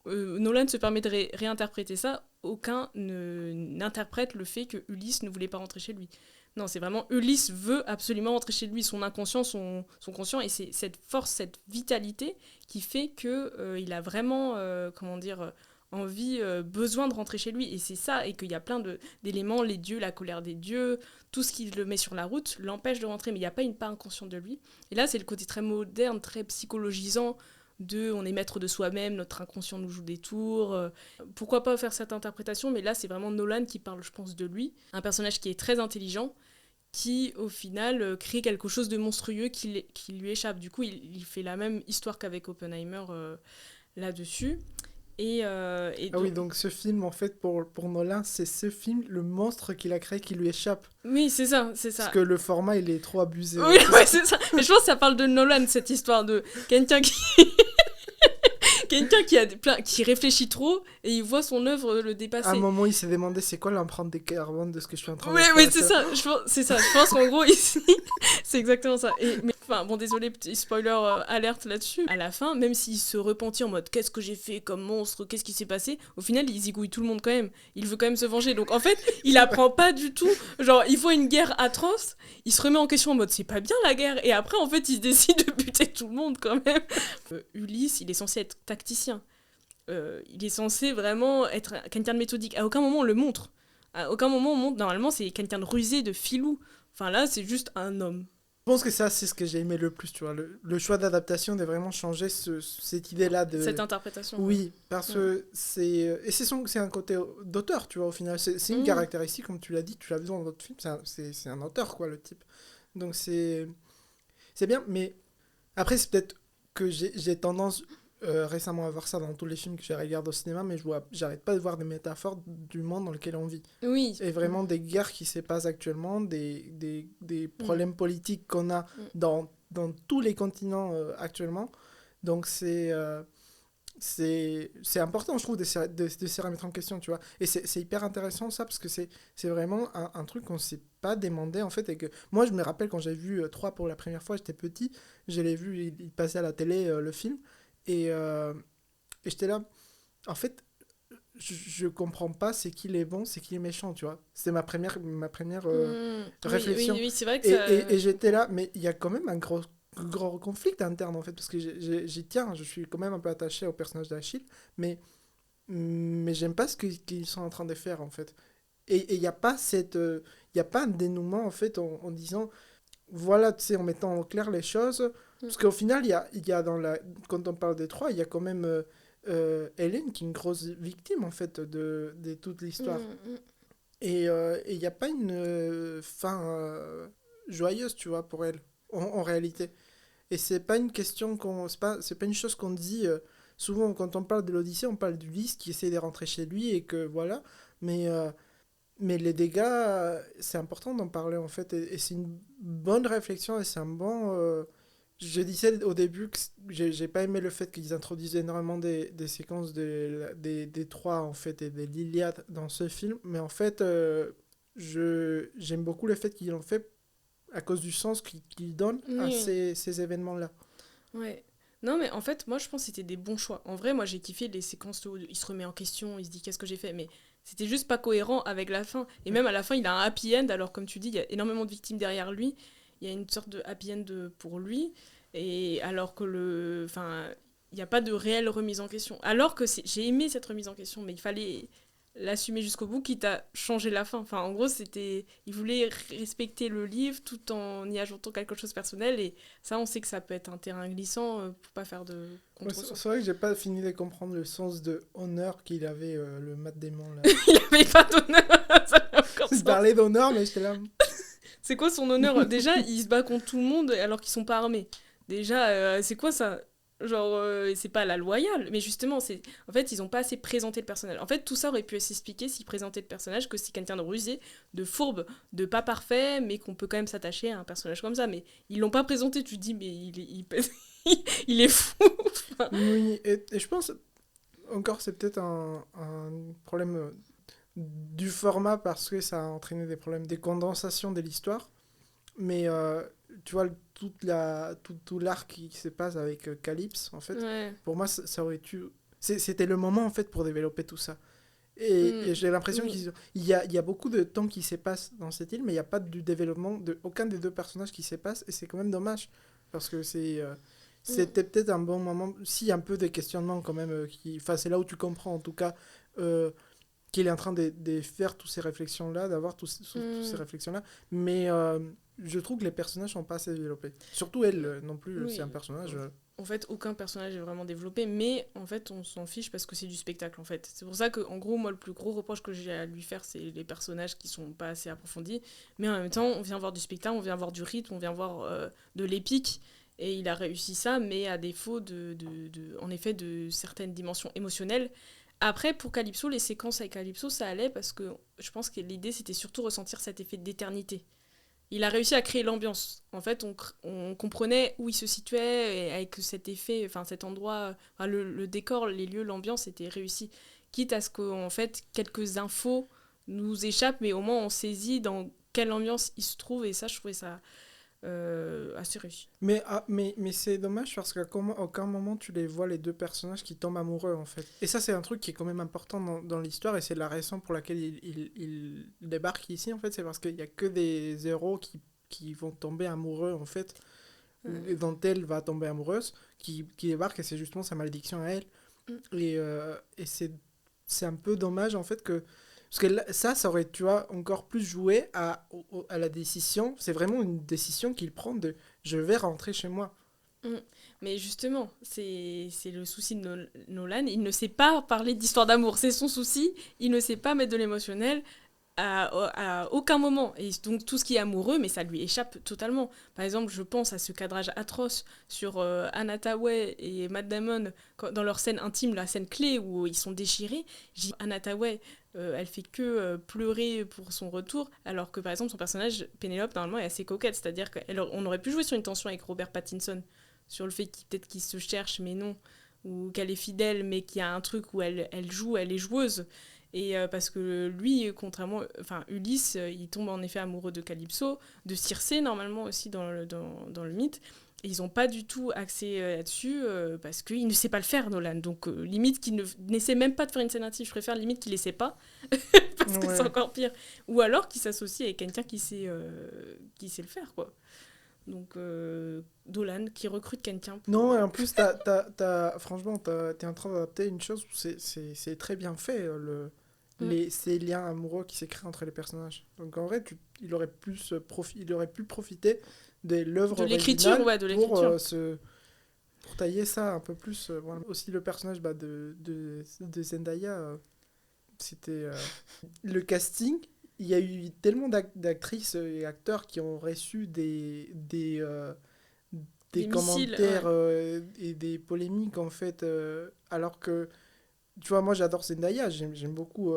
Nolan se permet de réinterpréter ça, aucun n'interprète le fait que Ulysse ne voulait pas rentrer chez lui. Non, c'est vraiment Ulysse veut absolument rentrer chez lui, son inconscient, son conscient, et c'est cette force, cette vitalité qui fait qu'il a vraiment, envie, besoin de rentrer chez lui. Et c'est ça, et qu'il y a plein d'éléments, les dieux, la colère des dieux, tout ce qui le met sur la route l'empêche de rentrer, mais il n'y a pas une part inconsciente de lui. Et là, c'est le côté très moderne, très psychologisant, on est maître de soi-même, notre inconscient nous joue des tours. Pourquoi pas faire cette interprétation, mais là, c'est vraiment Nolan qui parle, je pense, de lui. Un personnage qui est très intelligent, qui, au final, crée quelque chose de monstrueux qui lui échappe. Du coup, il fait la même histoire qu'avec Oppenheimer là-dessus. Donc ce film, en fait, pour Nolan, c'est ce film, le monstre qu'il a créé qui lui échappe. Oui, c'est ça. Parce que le format, il est trop abusé. Oui, c'est ça. Mais je pense que ça parle de Nolan, cette histoire de quelqu'un qui... Quelqu'un qui réfléchit trop et il voit son œuvre le dépasser. À un moment, il s'est demandé c'est quoi l'empreinte des carbone de ce que je suis en train de faire. Oui, c'est ça. Je pense qu'en gros, ici, c'est exactement ça. Désolé, petit spoiler alerte là-dessus. À la fin, même s'il se repentit en mode qu'est-ce que j'ai fait comme monstre, qu'est-ce qui s'est passé, au final, il zigouille tout le monde quand même. Il veut quand même se venger. Donc en fait, il apprend pas du tout. Genre, il voit une guerre atroce, il se remet en question en mode c'est pas bien la guerre. Et après, en fait, il décide de buter tout le monde quand même. Ulysse, il est censé être tacticien. Il est censé vraiment être quelqu'un de méthodique. À aucun moment on le montre. À aucun moment on montre. Normalement, c'est quelqu'un de rusé, de filou. Enfin là, c'est juste un homme. Je pense que ça, c'est ce que j'ai aimé le plus, tu vois. Le choix d'adaptation de vraiment changer cette idée-là de... Cette interprétation. Oui, parce que c'est un côté d'auteur, tu vois, au final. C'est une caractéristique, comme tu l'as dit, tu l'as vu dans d'autres films. C'est un auteur, quoi, le type. Donc c'est bien, mais après, c'est peut-être que j'ai tendance... récemment à voir ça dans tous les films que je regarde au cinéma, mais j'arrête pas de voir des métaphores du monde dans lequel on vit. Oui. Et vraiment des guerres qui se passent actuellement, des problèmes politiques qu'on a dans tous les continents actuellement. Donc c'est important, je trouve, de se remettre en question, tu vois. Et c'est hyper intéressant ça, parce que c'est vraiment un truc qu'on s'est pas demandé en fait. Et que moi, je me rappelle quand j'ai vu 3 pour la première fois, j'étais petit, je l'ai vu, il passait à la télé le film. Et j'étais là, en fait, je comprends pas c'est qui les bons, c'est qui les méchants, tu vois. C'était ma première réflexion. Oui, c'est vrai que et j'étais là, mais il y a quand même un gros conflit interne, en fait, parce que j'y tiens, je suis quand même un peu attaché au personnage d'Achille, mais j'aime pas ce qu'ils sont en train de faire, en fait. Et il n'y a pas un dénouement, en fait, en disant, voilà, tu sais, en mettant en clair les choses. Parce qu'au final, il y a quand on parle des 3, il y a quand même Hélène qui est une grosse victime en fait de toute l'histoire. Mm. Et il n'y a pas une fin joyeuse, tu vois, pour elle, en réalité. Et c'est pas une question c'est pas une chose qu'on dit souvent quand on parle de l'Odyssée, on parle d'Ulysse qui essaie de rentrer chez lui et que voilà. Mais les dégâts, c'est important d'en parler en fait. Et c'est une bonne réflexion et c'est un bon. Je disais au début que j'ai pas aimé le fait qu'ils introduisent énormément des séquences des Troies en fait et des l'Iliade dans ce film. Mais en fait, j'aime beaucoup le fait qu'ils l'ont fait à cause du sens qu'il donne à Oui. ces événements-là. Ouais. Non, mais en fait, moi, je pense que c'était des bons choix. En vrai, moi, j'ai kiffé les séquences où il se remet en question, il se dit qu'est-ce que j'ai fait, mais c'était juste pas cohérent avec la fin. Et même à la fin, il a un happy end, alors comme tu dis, il y a énormément de victimes derrière lui. Il y a une sorte de happy end pour lui. Et alors que enfin, il n'y a pas de réelle remise en question. Alors que j'ai aimé cette remise en question, mais il fallait l'assumer jusqu'au bout, quitte à changer la fin. Enfin, en gros, il voulait respecter le livre tout en y ajoutant quelque chose de personnel. Et ça, on sait que ça peut être un terrain glissant pour pas faire de Ouais, contresens. c'est vrai que j'ai pas fini de comprendre le sens de honneur qu'il avait, le Matt Damon là. Il avait pas d'honneur. Ça n'a aucun Il sens. parlait d'honneur, mais j'étais là. C'est quoi son honneur? Déjà, il se bat contre tout le monde alors qu'ils sont pas armés. Déjà, c'est quoi ça? Genre, c'est pas la loyale. Mais justement, en fait, ils ont pas assez présenté le personnage. En fait, tout ça aurait pu s'expliquer s'ils présentaient le personnage que c'est quelqu'un de rusé, de fourbe, de pas parfait, mais qu'on peut quand même s'attacher à un personnage comme ça. Mais ils l'ont pas présenté. Tu te dis, mais il est fou. Enfin, Oui, et je pense, encore, c'est peut-être un problème du format parce que ça a entraîné des problèmes, des condensations de l'histoire. Mais tu vois, tout l'arc qui se passe avec Calypse, en fait, ouais. pour moi, ça aurait dû. C'était le moment, en fait, pour développer tout ça. Mm, Et j'ai l'impression oui. il y a beaucoup de temps qui se passe dans cette île, mais il n'y a pas du développement de aucun des deux personnages qui se passe, et c'est quand même dommage. Parce que Mm, c'était peut-être un bon moment, si un peu de questionnement quand même, enfin, c'est là où tu comprends en tout cas euh, qu'il est en train de faire toutes ces réflexions-là, d'avoir toutes ces mm. réflexions-là, mais je trouve que les personnages sont pas assez développés. Surtout elle, non plus, c'est un Oui. personnage. En fait, aucun personnage est vraiment développé, mais en fait, on s'en fiche parce que c'est du spectacle, en fait. C'est pour ça que, en gros, moi, le plus gros reproche que j'ai à lui faire, c'est les personnages qui sont pas assez approfondis. Mais en même temps, on vient voir du spectacle, on vient voir du rythme, on vient voir de l'épique, et il a réussi ça, mais à défaut en effet, de certaines dimensions émotionnelles. Après, pour Calypso, les séquences avec Calypso, ça allait parce que je pense que l'idée, c'était surtout ressentir cet effet d'éternité. Il a réussi à créer l'ambiance. En fait, on comprenait où il se situait et avec cet effet, enfin cet endroit, enfin, le décor, les lieux, l'ambiance était réussi. Quitte à ce qu'en fait quelques infos nous échappent, mais au moins on saisit dans quelle ambiance il se trouve et ça, je trouvais ça assez réussi. Mais c'est dommage parce qu'à aucun moment tu les vois les deux personnages qui tombent amoureux en fait. Et ça c'est un truc qui est quand même important dans l'histoire et c'est la raison pour laquelle il débarque ici en fait. C'est parce qu'il n'y a que des héros qui vont tomber amoureux en fait, Ouais. dont elle va tomber amoureuse, qui débarque et c'est justement sa malédiction à elle. Mm. Et c'est un peu dommage en fait que... Parce que là, ça aurait, tu vois, encore plus joué à la décision. C'est vraiment une décision qu'il prend de je vais rentrer chez moi. Mm. Mais justement, c'est le souci de Nolan. Il ne sait pas parler d'histoire d'amour. C'est son souci. Il ne sait pas mettre de l'émotionnel à aucun moment. Et donc tout ce qui est amoureux, mais ça lui échappe totalement. Par exemple, je pense à ce cadrage atroce sur Anna Thaoué et Matt Damon dans leur scène intime, la scène clé où ils sont déchirés. Anna Thaoué, elle fait que pleurer pour son retour, alors que par exemple son personnage, Pénélope, normalement est assez coquette. C'est-à-dire qu'on aurait pu jouer sur une tension avec Robert Pattinson, sur le fait peut-être qu'il se cherche, mais non, ou qu'elle est fidèle, mais qu'il y a un truc où elle joue, elle est joueuse. Et parce que lui, contrairement, enfin Ulysse, il tombe en effet amoureux de Calypso, de Circé normalement aussi dans le mythe. Et ils n'ont pas du tout axé là-dessus parce qu'il ne sait pas le faire, Nolan. Donc limite qu'il n'essaie même pas de faire une scène intime. Je préfère limite qu'il essaie pas parce que c'est Ouais. encore pire. Ou alors qu'il s'associe avec quelqu'un qui sait le faire, quoi. Donc Nolan qui recrute quelqu'un pour... Non, et en plus, franchement, t'es en train d'adapter une chose où c'est très bien fait, Mm. ces liens amoureux qui s'est créés entre les personnages. Donc en vrai, il aurait pu profiter de l'œuvre De l'écriture, originale ouais, de pour l'écriture. se pour tailler ça un peu plus, voilà. Aussi le personnage de Zendaya, c'était le casting. Il y a eu tellement d'actrices et acteurs qui ont reçu des Des missiles, commentaires et des polémiques en fait, alors que tu vois, moi j'adore Zendaya, j'aime beaucoup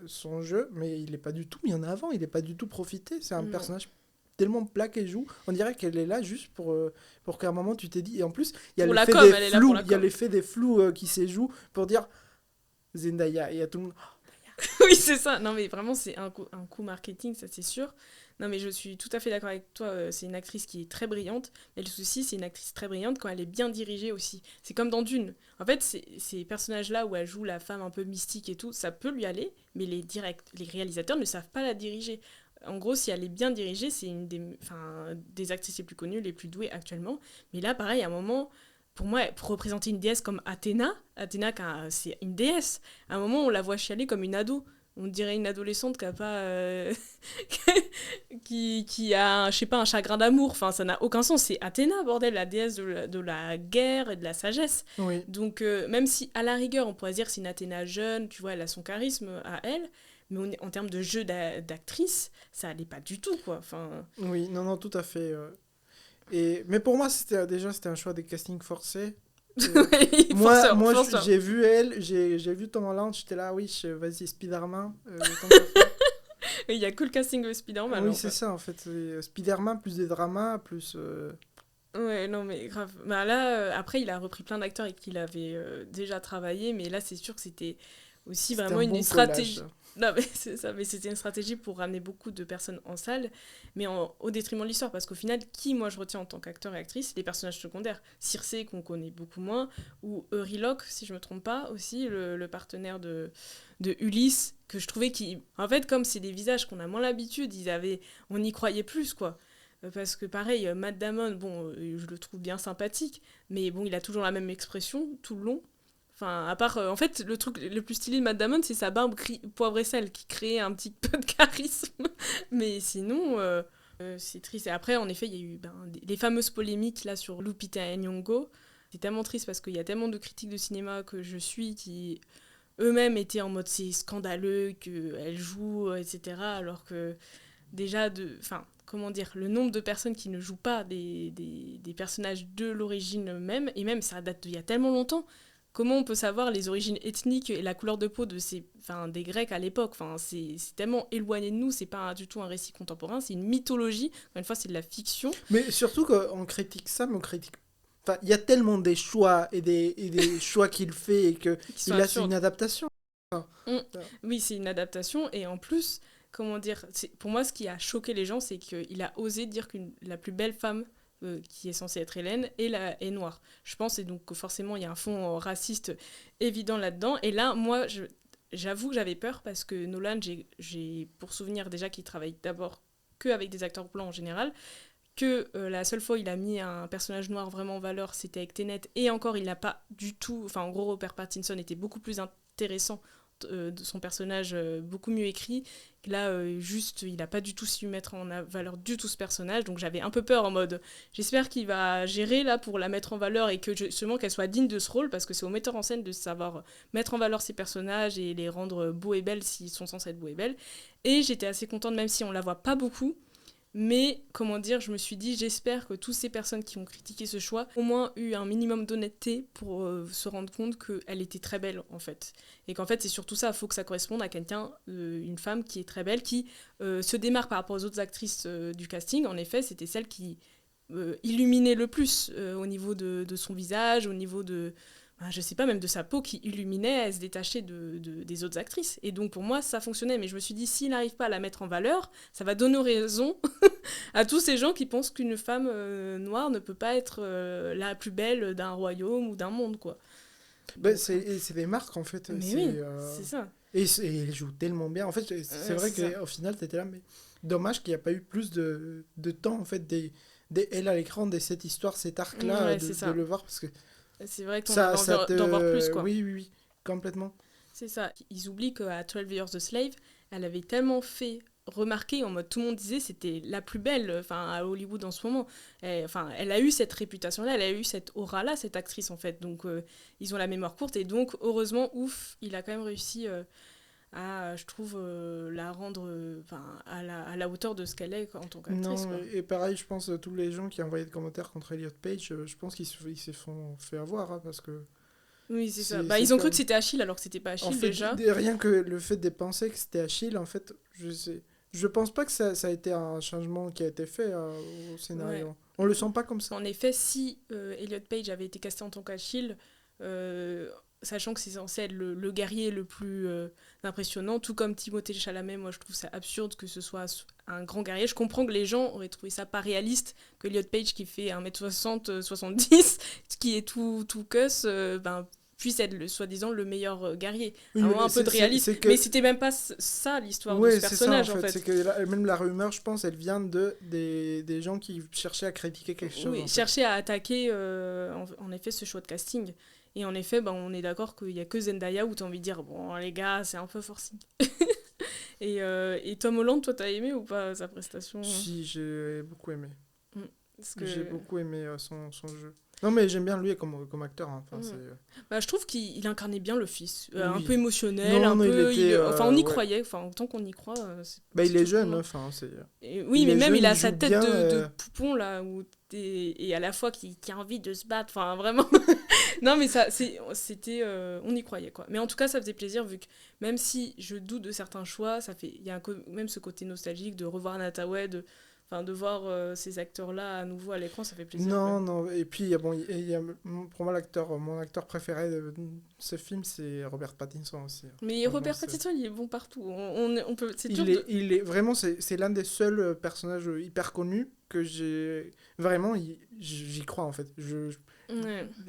son jeu, mais il est pas du tout mis en avant, il est pas du tout profité. C'est un Non. personnage tellement plat qu'elle joue, on dirait qu'elle est là juste pour qu'à un moment tu t'es dit. Et en plus, il y a Pour la l'effet com, des elle est là flous, pour la il y a com. l'effet des flous qui se jouent pour dire Zendaya. Et il y a tout le monde. Oui, c'est ça. Non, mais vraiment, c'est un coup marketing, ça c'est sûr. Non, mais je suis tout à fait d'accord avec toi. C'est une actrice qui est très brillante. Mais le souci, c'est une actrice très brillante quand elle est bien dirigée aussi. C'est comme dans Dune. En fait, ces personnages-là où elle joue la femme un peu mystique et tout, ça peut lui aller, mais les réalisateurs ne savent pas la diriger. En gros, si elle est bien dirigée, c'est une des actrices les plus connues, les plus douées actuellement. Mais là, pareil, à un moment, pour moi, pour représenter une déesse comme Athéna, c'est une déesse. À un moment, on la voit chialer comme une ado. On dirait une adolescente qui a pas qui a je sais pas un chagrin d'amour, enfin ça n'a aucun sens. C'est Athéna, bordel, la déesse de la guerre et de la sagesse. Oui, Donc même si à la rigueur on pourrait dire que c'est une Athéna jeune, tu vois, elle a son charisme à elle, mais en termes de jeu d'actrice, ça allait pas du tout, quoi. Enfin oui, non, non, tout à fait. Mais pour moi, c'était un choix des castings forcés. forceur, Moi forceur. j'ai vu j'ai vu Tom Holland, j'étais là, oui, vas-y, Spider-Man. Tant qu'à faire. Il y a que le casting de Spider-Man, Oui, en c'est fait. ça, en fait. C'est Spider-Man, plus des dramas, plus. Ouais, non, mais grave. Bah là, après, il a repris plein d'acteurs avec qui il avait déjà travaillé, mais là, c'est sûr que c'était aussi C'était vraiment un une bon stratégie. collage. Non, mais c'est ça, mais c'était une stratégie pour ramener beaucoup de personnes en salle, mais au détriment de l'histoire, parce qu'au final, qui moi je retiens en tant qu'acteur et actrice, c'est les personnages secondaires. Circe, qu'on connaît beaucoup moins, ou Euryloque, si je me trompe pas, aussi, le partenaire de Ulysse, que je trouvais qui. En fait, comme c'est des visages qu'on a moins l'habitude, on y croyait plus, quoi. Parce que pareil, Matt Damon, bon, je le trouve bien sympathique, mais bon, il a toujours la même expression tout le long. Enfin, à part, en fait, le truc le plus stylé de Matt Damon, c'est sa barbe poivre et sel qui crée un petit peu de charisme. Mais sinon, c'est triste. Et après, en effet, il y a eu les fameuses polémiques là sur Lupita Nyong'o. C'est tellement triste parce qu'il y a tellement de critiques de cinéma que je suis qui eux-mêmes étaient en mode c'est scandaleux qu'elle joue, etc. Alors que déjà enfin comment dire, le nombre de personnes qui ne jouent pas des personnages de l'origine même, et même ça date d'il y a tellement longtemps, comment on peut savoir les origines ethniques et la couleur de peau des Grecs à l'époque, enfin, c'est tellement éloigné de nous, c'est pas du tout un récit contemporain, c'est une mythologie, encore une fois c'est de la fiction. Mais surtout qu'on critique ça, mais on critique. Enfin, il y a tellement des choix et des choix qu'il fait et que. Qui sont Et là, c'est absurdes. une adaptation. Oui, c'est une adaptation, et en plus, comment dire, pour moi ce qui a choqué les gens, c'est qu'il a osé dire que la plus belle femme qui est censée être Hélène est noire. Je pense, et donc que forcément il y a un fond raciste évident là-dedans, et là, moi, j'avoue que j'avais peur, parce que Nolan, j'ai pour souvenir déjà qu'il travaille d'abord qu'avec des acteurs blancs en général, que la seule fois où il a mis un personnage noir vraiment en valeur, c'était avec Tenet, et encore, il n'a pas du tout... Enfin, en gros, Robert Pattinson était beaucoup plus intéressant de son personnage, beaucoup mieux écrit. Là, juste, il n'a pas du tout su mettre en valeur du tout ce personnage, donc j'avais un peu peur en mode, j'espère qu'il va gérer là pour la mettre en valeur et que justement qu'elle soit digne de ce rôle, parce que c'est au metteur en scène de savoir mettre en valeur ses personnages et les rendre beaux et belles s'ils sont censés être beaux et belles. Et j'étais assez contente, même si on la voit pas beaucoup. Mais, comment dire, je me suis dit, j'espère que toutes ces personnes qui ont critiqué ce choix ont au moins eu un minimum d'honnêteté pour se rendre compte qu'elle était très belle, en fait. Et qu'en fait, c'est surtout ça, il faut que ça corresponde à quelqu'un, une femme qui est très belle, qui se démarque par rapport aux autres actrices du casting. En effet, c'était celle qui illuminait le plus au niveau de son visage, au niveau je sais pas, même de sa peau qui illuminait, elle se détachait des autres actrices. Et donc pour moi, ça fonctionnait. Mais je me suis dit, s'il n'arrive pas à la mettre en valeur, ça va donner raison à tous ces gens qui pensent qu'une femme noire ne peut pas être la plus belle d'un royaume ou d'un monde, quoi. Ben, c'est des marques, en fait. Mais oui, c'est ça. Et elle joue tellement bien. En fait, c'est vrai qu'au final, t'étais là, mais dommage qu'il n'y a pas eu plus de temps, en fait, elle à l'écran, de cette histoire, cet arc-là, Ouais, de le voir, parce que c'est vrai qu'on ça a envie d'en voir plus, quoi. Oui, complètement. C'est ça. Ils oublient qu'à 12 Years a Slave, elle avait tellement fait remarquée, en mode tout le monde disait c'était la plus belle à Hollywood en ce moment. Elle a eu cette réputation-là, elle a eu cette aura-là, cette actrice en fait. Donc ils ont la mémoire courte et donc heureusement, ouf, il a quand même réussi à, je trouve, la rendre à la hauteur de ce qu'elle est en tant qu'actrice. Non, et pareil, je pense tous les gens qui envoyaient des commentaires contre Elliot Page, je pense qu'ils se font fait avoir hein, parce que. Oui, c'est ça. Ils ont cru que c'était Achille alors que c'était pas Achille en fait, déjà. Rien que le fait de penser que c'était Achille, en fait, je pense pas que ça a été un changement qui a été fait au scénario. Ouais. On le sent pas comme ça. En effet, si Elliot Page avait été casté en tant qu'Achille, sachant que c'est censé être le guerrier le plus impressionnant, tout comme Timothée Chalamet, moi je trouve ça absurde que ce soit un grand guerrier. Je comprends que les gens auraient trouvé ça pas réaliste, que Elliot Page qui fait 1m60, 70, qui est tout cuss, puisse être soi-disant le meilleur guerrier. Oui, un peu de réalisme. Mais c'était même pas ça l'histoire de ce personnage ça, en fait. C'est que même la rumeur, je pense, elle vient des gens qui cherchaient à critiquer quelque chose. Oui, cherchaient à attaquer en effet ce choix de casting. Et en effet, on est d'accord qu'il n'y a que Zendaya où tu as envie de dire bon, les gars, c'est un peu forcing. et Tom Holland, toi, t'as aimé ou pas sa prestation? Si, j'ai beaucoup aimé. J'ai beaucoup aimé son jeu. Non, mais j'aime bien lui comme acteur. Hein. Je trouve qu'il incarnait bien le fils. Oui. Un peu émotionnel, on y croyait. Tant qu'on y croit. Il est jeune. Oui, mais même il a sa tête de poupon, là. Et à la fois qui a envie de se battre. Enfin, vraiment. Non, mais c'était. On y croyait, quoi. Mais en tout cas, ça faisait plaisir, vu que même si je doute de certains choix, il y a même ce côté nostalgique de revoir Nataway, de voir ces acteurs-là à nouveau à l'écran, ça fait plaisir. Non, et puis pour moi mon acteur préféré de ce film, c'est Robert Pattinson aussi. Mais Robert Pattinson, il est bon partout. On peut, il est vraiment, c'est l'un des seuls personnages hyper connus que vraiment, j'y crois en fait. Je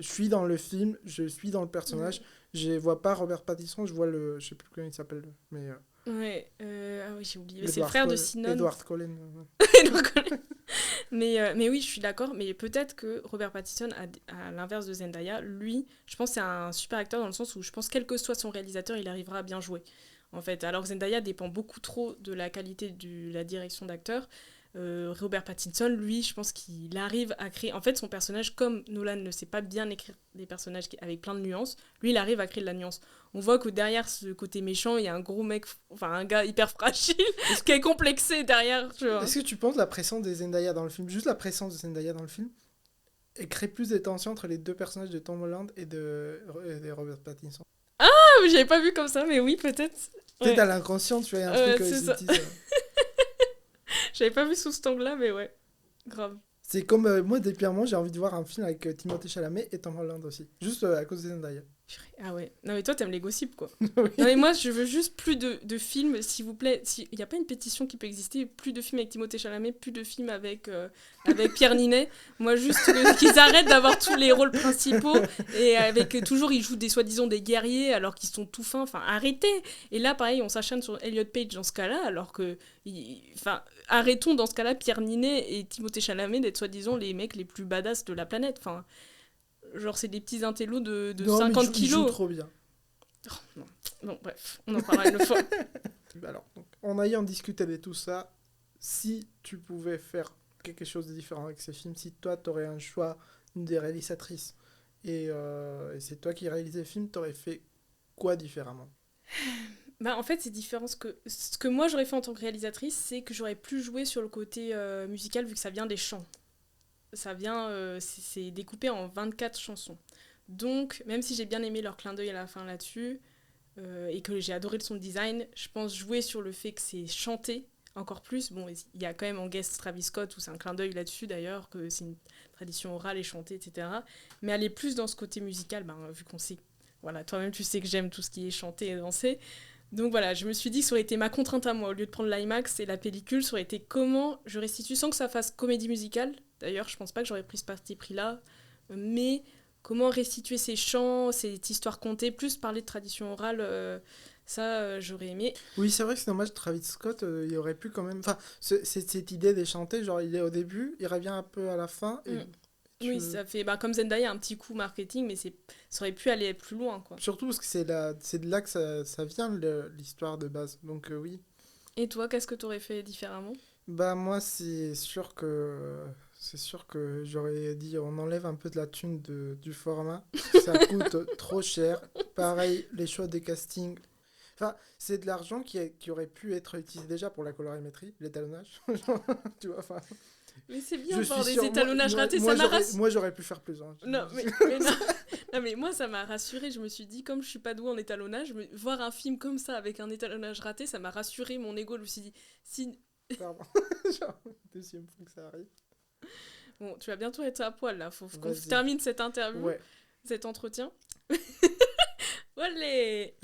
suis dans le film, je suis dans le personnage. Je vois pas Robert Pattinson, je vois je sais plus comment il s'appelle, mais. Ouais, oui, j'ai oublié. C'est le frère de Sinon. Edward Cullen. mais oui, je suis d'accord. Mais peut-être que Robert Pattinson, à l'inverse de Zendaya, lui, je pense que c'est un super acteur dans le sens où je pense quel que soit son réalisateur, il arrivera à bien jouer. En fait, alors que Zendaya dépend beaucoup trop de la qualité de la direction d'acteur. Robert Pattinson, lui, je pense qu'il arrive à créer... En fait, son personnage, comme Nolan ne sait pas bien écrire des personnages avec plein de nuances, lui, il arrive à créer de la nuance. On voit que derrière ce côté méchant, il y a un gros mec, un gars hyper fragile, qui est complexé derrière, tu vois. Est-ce que tu penses la présence de Zendaya dans le film, juste la présence de Zendaya dans le film, et crée plus de tension entre les deux personnages de Tom Holland et de Robert Pattinson? Ah, j'avais pas vu comme ça, mais oui, peut-être. Peut-être à l'inconscient, tu vois, il y a un truc qu'ils disent... J'avais pas vu sous cet angle-là, mais ouais, grave. C'est comme moi, depuis un moment, j'ai envie de voir un film avec Timothée Chalamet et Tom Holland aussi. Juste à cause de Zendaya. Ah ouais. Non mais toi, t'aimes les gossips, quoi. Oui. Non mais moi, je veux juste plus de films, s'il vous plaît. Il n'y a pas une pétition qui peut exister, plus de films avec Timothée Chalamet, plus de films avec Pierre Ninet. Moi, juste qu'ils arrêtent d'avoir tous les rôles principaux et avec toujours, ils jouent soi-disant des guerriers alors qu'ils sont tout fins. Enfin, arrêtez. Et là, pareil, on s'acharne sur Elliot Page dans ce cas-là, alors que... arrêtons dans ce cas-là Pierre Ninet et Timothée Chalamet d'être soi-disant les mecs les plus badass de la planète. Enfin... Genre, c'est des petits intellos de 50 kilos. Ils jouent trop bien. Oh, non, bref, on en parlera une fois. Alors, donc, en ayant discuté de tout ça, si tu pouvais faire quelque chose de différent avec ces films, si toi, tu aurais un choix des réalisatrices et c'est toi qui réalises les films, tu aurais fait quoi différemment? En fait, c'est différent. Ce que moi, j'aurais fait en tant que réalisatrice, c'est que j'aurais plus joué sur le côté musical vu que ça vient des chants. Ça vient, c'est découpé en 24 chansons. Donc, même si j'ai bien aimé leur clin d'œil à la fin là-dessus, et que j'ai adoré le son design, je pense jouer sur le fait que c'est chanté encore plus. Bon, il y a quand même en guest Travis Scott, où c'est un clin d'œil là-dessus d'ailleurs, que c'est une tradition orale et chantée, etc. Mais aller plus dans ce côté musical, vu qu'on sait, voilà, toi-même tu sais que j'aime tout ce qui est chanté et dansé. Donc voilà, je me suis dit que ça aurait été ma contrainte à moi. Au lieu de prendre l'IMAX et la pellicule, ça aurait été comment je restitue sans que ça fasse comédie musicale. D'ailleurs, je pense pas que j'aurais pris ce parti pris-là. Mais comment restituer ces chants, cette histoire contée, plus parler de tradition orale, ça, j'aurais aimé. Oui, c'est vrai que c'est dommage, Travis Scott, il aurait pu quand même... Enfin, cette idée des chanter, genre il est au début, il revient un peu à la fin... Oui, ça fait comme Zendaya, un petit coup marketing, mais ça aurait pu aller plus loin, quoi. Surtout parce que c'est de là que ça vient, l'histoire de base. Donc oui, Et toi, qu'est-ce que t'aurais fait différemment? Bah moi c'est sûr que j'aurais dit on enlève un peu de la thune du format. Ça coûte trop cher. Pareil, les choix des castings. Enfin, c'est de l'argent qui aurait pu être utilisé déjà pour la colorimétrie, l'étalonnage. Tu vois, enfin, Mais c'est je bien suis voir des sûr, étalonnages ratés, ça m'a rassuré. moi j'aurais pu faire plus. Hein. Non, mais non. Non, mais moi, ça m'a rassuré. Je me suis dit, comme je suis pas douée en étalonnage, voir un film comme ça avec un étalonnage raté, ça m'a rassuré mon ego. Je me suis dit, si. Pardon. Genre, deuxième fois que ça arrive. Bon, tu vas bientôt être à poil là. Faut qu'on Vas-y. termine cette interview, Ouais. cet entretien. Olé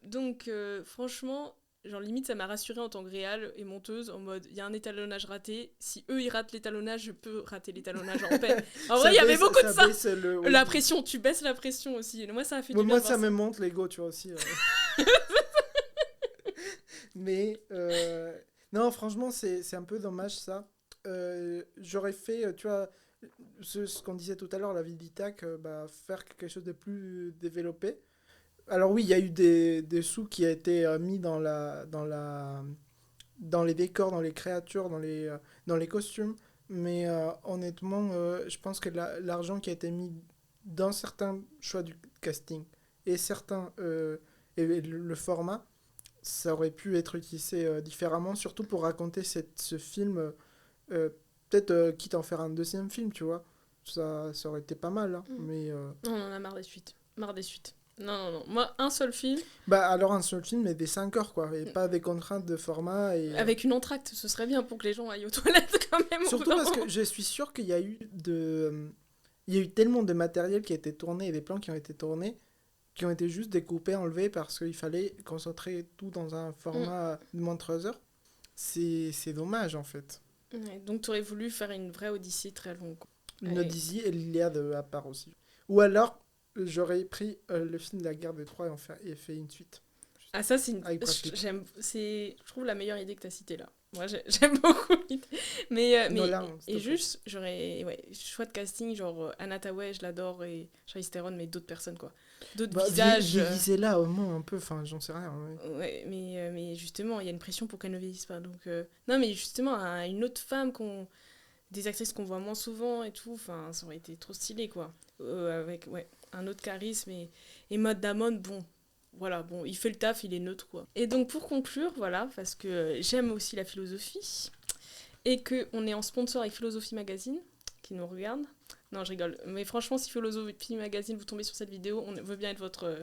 donc, franchement, genre limite, ça m'a rassurée en tant que réal et monteuse, en mode, il y a un étalonnage raté, si eux ils ratent l'étalonnage, je peux rater l'étalonnage en paix. En vrai, il y avait beaucoup de ça. Baisse La pression, tu baisses la pression aussi. Et moi, ça a fait du bien Moi, de voir ça me monte l'ego, tu vois aussi. Mais non, franchement, c'est un peu dommage ça. J'aurais fait, tu vois, ce qu'on disait tout à l'heure, la vie d'Ithac, bah, faire quelque chose de plus développé. Alors oui, il y a eu des sous qui a été mis dans les décors, dans les créatures, dans les costumes. Mais honnêtement, je pense que l'argent qui a été mis dans certains choix du casting et certains et le format, ça aurait pu être utilisé différemment, surtout pour raconter ce film, peut-être quitte à en faire un deuxième film, tu vois. Ça aurait été pas mal, hein, mais... Non, on en a marre des suites. Marre des suites. Non. Moi, un seul film. Bah alors un seul film, mais des 5 heures, quoi, et pas des contraintes de format. Et, avec une entracte, ce serait bien pour que les gens aillent aux toilettes quand même. surtout parce que je suis sûr qu'il y a eu il y a eu tellement de matériel qui a été tourné et des plans qui ont été tournés qui ont été juste découpés, enlevés parce qu'il fallait concentrer tout dans un format de moins de 3 heures. C'est dommage en fait. Ouais, donc tu aurais voulu faire une vraie Odyssée très longue. Une Ouais. Odyssée et l'Iliade à part aussi. Ou alors j'aurais pris le film de la guerre de Troie et fait une suite. Ah, ça, c'est une... Avec Brad Pitt. je trouve la meilleure idée que tu as citée là. Moi, j'aime beaucoup l'idée. Mais Nolan, s'il te et plaît. juste, j'aurais... Ouais, choix de casting, genre Anna Thaoué, je l'adore, et Charlize Theron, mais d'autres personnes, quoi. D'autres Bah, visages. vieillissez-là au moins un peu, enfin j'en sais rien. Ouais. Ouais, mais justement, il y a une pression pour qu'elle ne vieillisse pas. Donc, non, mais justement, une autre femme, des actrices qu'on voit moins souvent et tout, enfin, ça aurait été trop stylé, quoi. Avec un autre charisme et Matt Damon, bon, voilà, bon, il fait le taf, il est neutre, quoi. Et donc, pour conclure, voilà, parce que j'aime aussi la philosophie et qu'on est en sponsor avec Philosophie Magazine, qui nous regarde. Non, je rigole. Mais franchement, si Philosophie Magazine, vous tombez sur cette vidéo, on veut bien être votre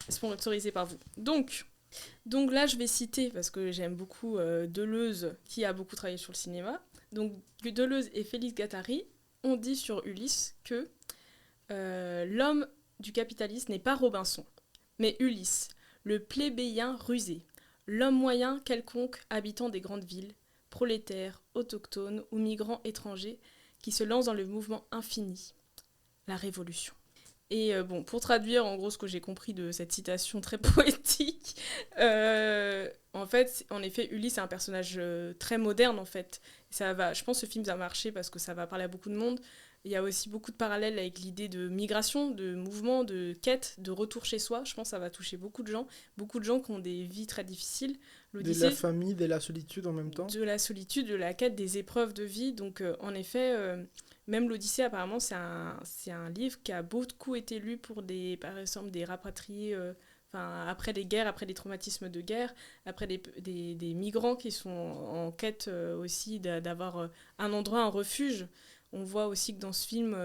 sponsorisé par vous. Donc là, je vais citer, parce que j'aime beaucoup Deleuze, qui a beaucoup travaillé sur le cinéma. Donc, Deleuze et Félix Guattari ont dit sur Ulysse que l'homme du capitalisme n'est pas Robinson, mais Ulysse, le plébéien rusé, l'homme moyen quelconque habitant des grandes villes, prolétaire, autochtone ou migrant étranger, qui se lance dans le mouvement infini, la révolution. Et bon, pour traduire en gros ce que j'ai compris de cette citation très poétique, en fait, en effet, Ulysse est un personnage très moderne en fait. Je pense que ce film va marcher parce que ça va parler à beaucoup de monde. Il y a aussi beaucoup de parallèles avec l'idée de migration, de mouvement, de quête, de retour chez soi. Je pense que ça va toucher beaucoup de gens qui ont des vies très difficiles. De la famille, de la solitude en même temps. De la solitude, de la quête, des épreuves de vie. Donc en effet, même l'Odyssée apparemment c'est un livre qui a beaucoup été lu pour par exemple des rapatriés, après les guerres, après les traumatismes de guerre, après des migrants qui sont en quête aussi d'avoir un endroit, un refuge. On voit aussi que dans ce film,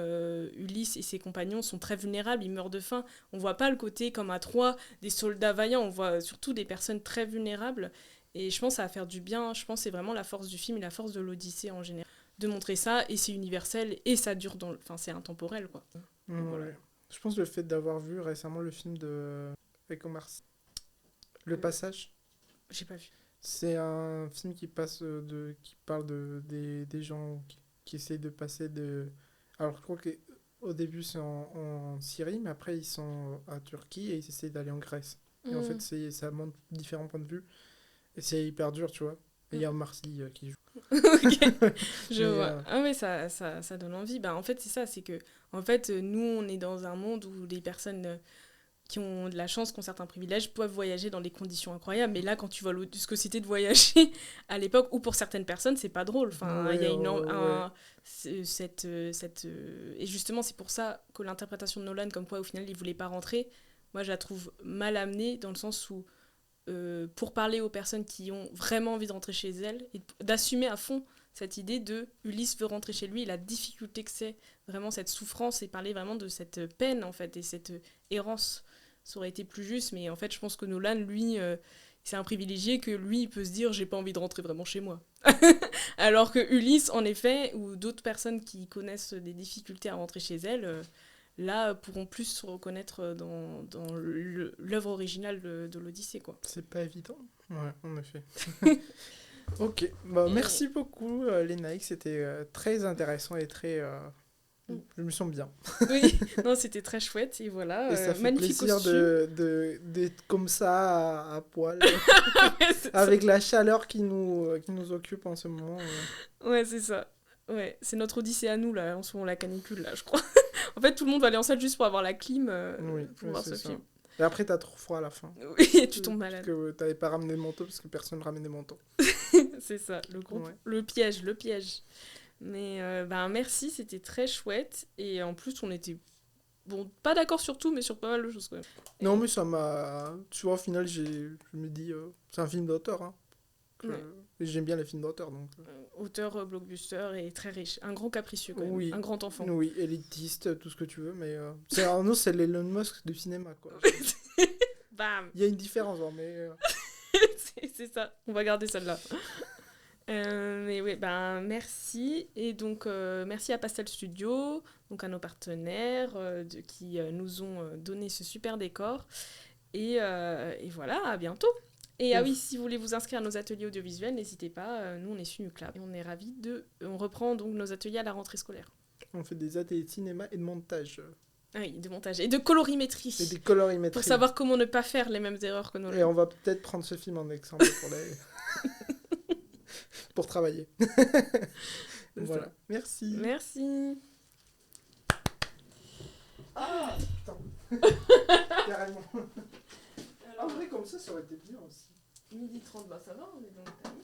Ulysse et ses compagnons sont très vulnérables, ils meurent de faim. On voit pas le côté comme à Troie, des soldats vaillants, on voit surtout des personnes très vulnérables. Et je pense que ça va faire du bien, je pense que c'est vraiment la force du film et la force de l'Odyssée en général. De montrer ça, et c'est universel, et ça dure c'est intemporel, quoi. Voilà. Ouais. Je pense le fait d'avoir vu récemment le film avec Omar Sy, Le Passage. J'ai pas vu. C'est un film qui parle des gens qui essayent de passer de... Alors je crois qu'au début c'est en Syrie, mais après ils sont à Turquie et ils essayent d'aller en Grèce. Et en fait ça montre différents points de vue. Et c'est hyper dur, tu vois. Et il y a Omar Sy qui joue. Ok, je vois. Ah ouais, ça donne envie. En fait, c'est ça, c'est que en fait, nous, on est dans un monde où les personnes qui ont de la chance, qui ont certains privilèges, peuvent voyager dans des conditions incroyables. Mais là, quand tu vois ce que c'était de voyager à l'époque, ou pour certaines personnes, c'est pas drôle. Enfin, il y a et justement, c'est pour ça que l'interprétation de Nolan, comme quoi au final, il voulait pas rentrer, moi, je la trouve mal amenée, dans le sens où, pour parler aux personnes qui ont vraiment envie de rentrer chez elles, et d'assumer à fond cette idée de Ulysse veut rentrer chez lui, et la difficulté que c'est, vraiment cette souffrance, et parler vraiment de cette peine, en fait, et cette errance. Ça aurait été plus juste, mais en fait, je pense que Nolan, lui, c'est un privilégié que lui, il peut se dire, j'ai pas envie de rentrer vraiment chez moi. Alors que Ulysse, en effet, ou d'autres personnes qui connaissent des difficultés à rentrer chez elles, là, pourront plus se reconnaître dans l'œuvre originale de l'Odyssée, quoi. C'est pas évident. Ouais, en effet. Ok, bah, merci beaucoup, Lénaïque. C'était très intéressant et très... Je me sens bien. Oui, non, c'était très chouette, et voilà, et ça fait magnifique plaisir costume. d'être comme ça, à poil, C'est avec la chaleur qui nous occupe en ce moment. ça. Ouais, c'est ça. Ouais, c'est notre Odyssée à nous, là, en ce moment, la canicule, là, je crois. En fait, tout le monde va aller en salle juste pour avoir la clim, Oui, pour voir ce ça. film. Et après, t'as trop froid à la fin. Oui, et tu tombes malade. Parce que t'avais pas ramené de manteau, parce que personne ne ramène des manteaux. C'est ça, Ouais. le piège. Mais merci, c'était très chouette. Et en plus, on était, bon, pas d'accord sur tout, mais sur pas mal de choses quand même. Non, mais ça m'a... Tu vois, au final, je me dis... c'est un film d'auteur, hein. Ouais. Et j'aime bien les films d'auteur, donc... Auteur blockbuster et très riche. Un grand capricieux, quand même. Oui. Un grand enfant. Oui, élitiste, tout ce que tu veux, mais... Nous, c'est l'Elon Musk du cinéma, quoi. Bam. Il y a une différence, hein, mais... C'est ça, on va garder celle-là. Mais oui, merci. Et donc, merci à Pastel Studio, donc à nos partenaires qui nous ont donné ce super décor. Et voilà, à bientôt. Et oui, si vous voulez vous inscrire à nos ateliers audiovisuels, n'hésitez pas. Nous, on est Sunuclap. Et on est ravis de... On reprend donc nos ateliers à la rentrée scolaire. On fait des ateliers de cinéma et de montage. Ah oui, de montage. Et de colorimétrie. Et des colorimétries. Pour savoir comment ne pas faire les mêmes erreurs que nos... Et on va peut-être prendre ce film en exemple pour les... pour travailler. Voilà. Merci. Merci. Ah, putain. Carrément. En vrai, comme ça aurait été bien aussi. 12h30, ça va, on est dans le timing.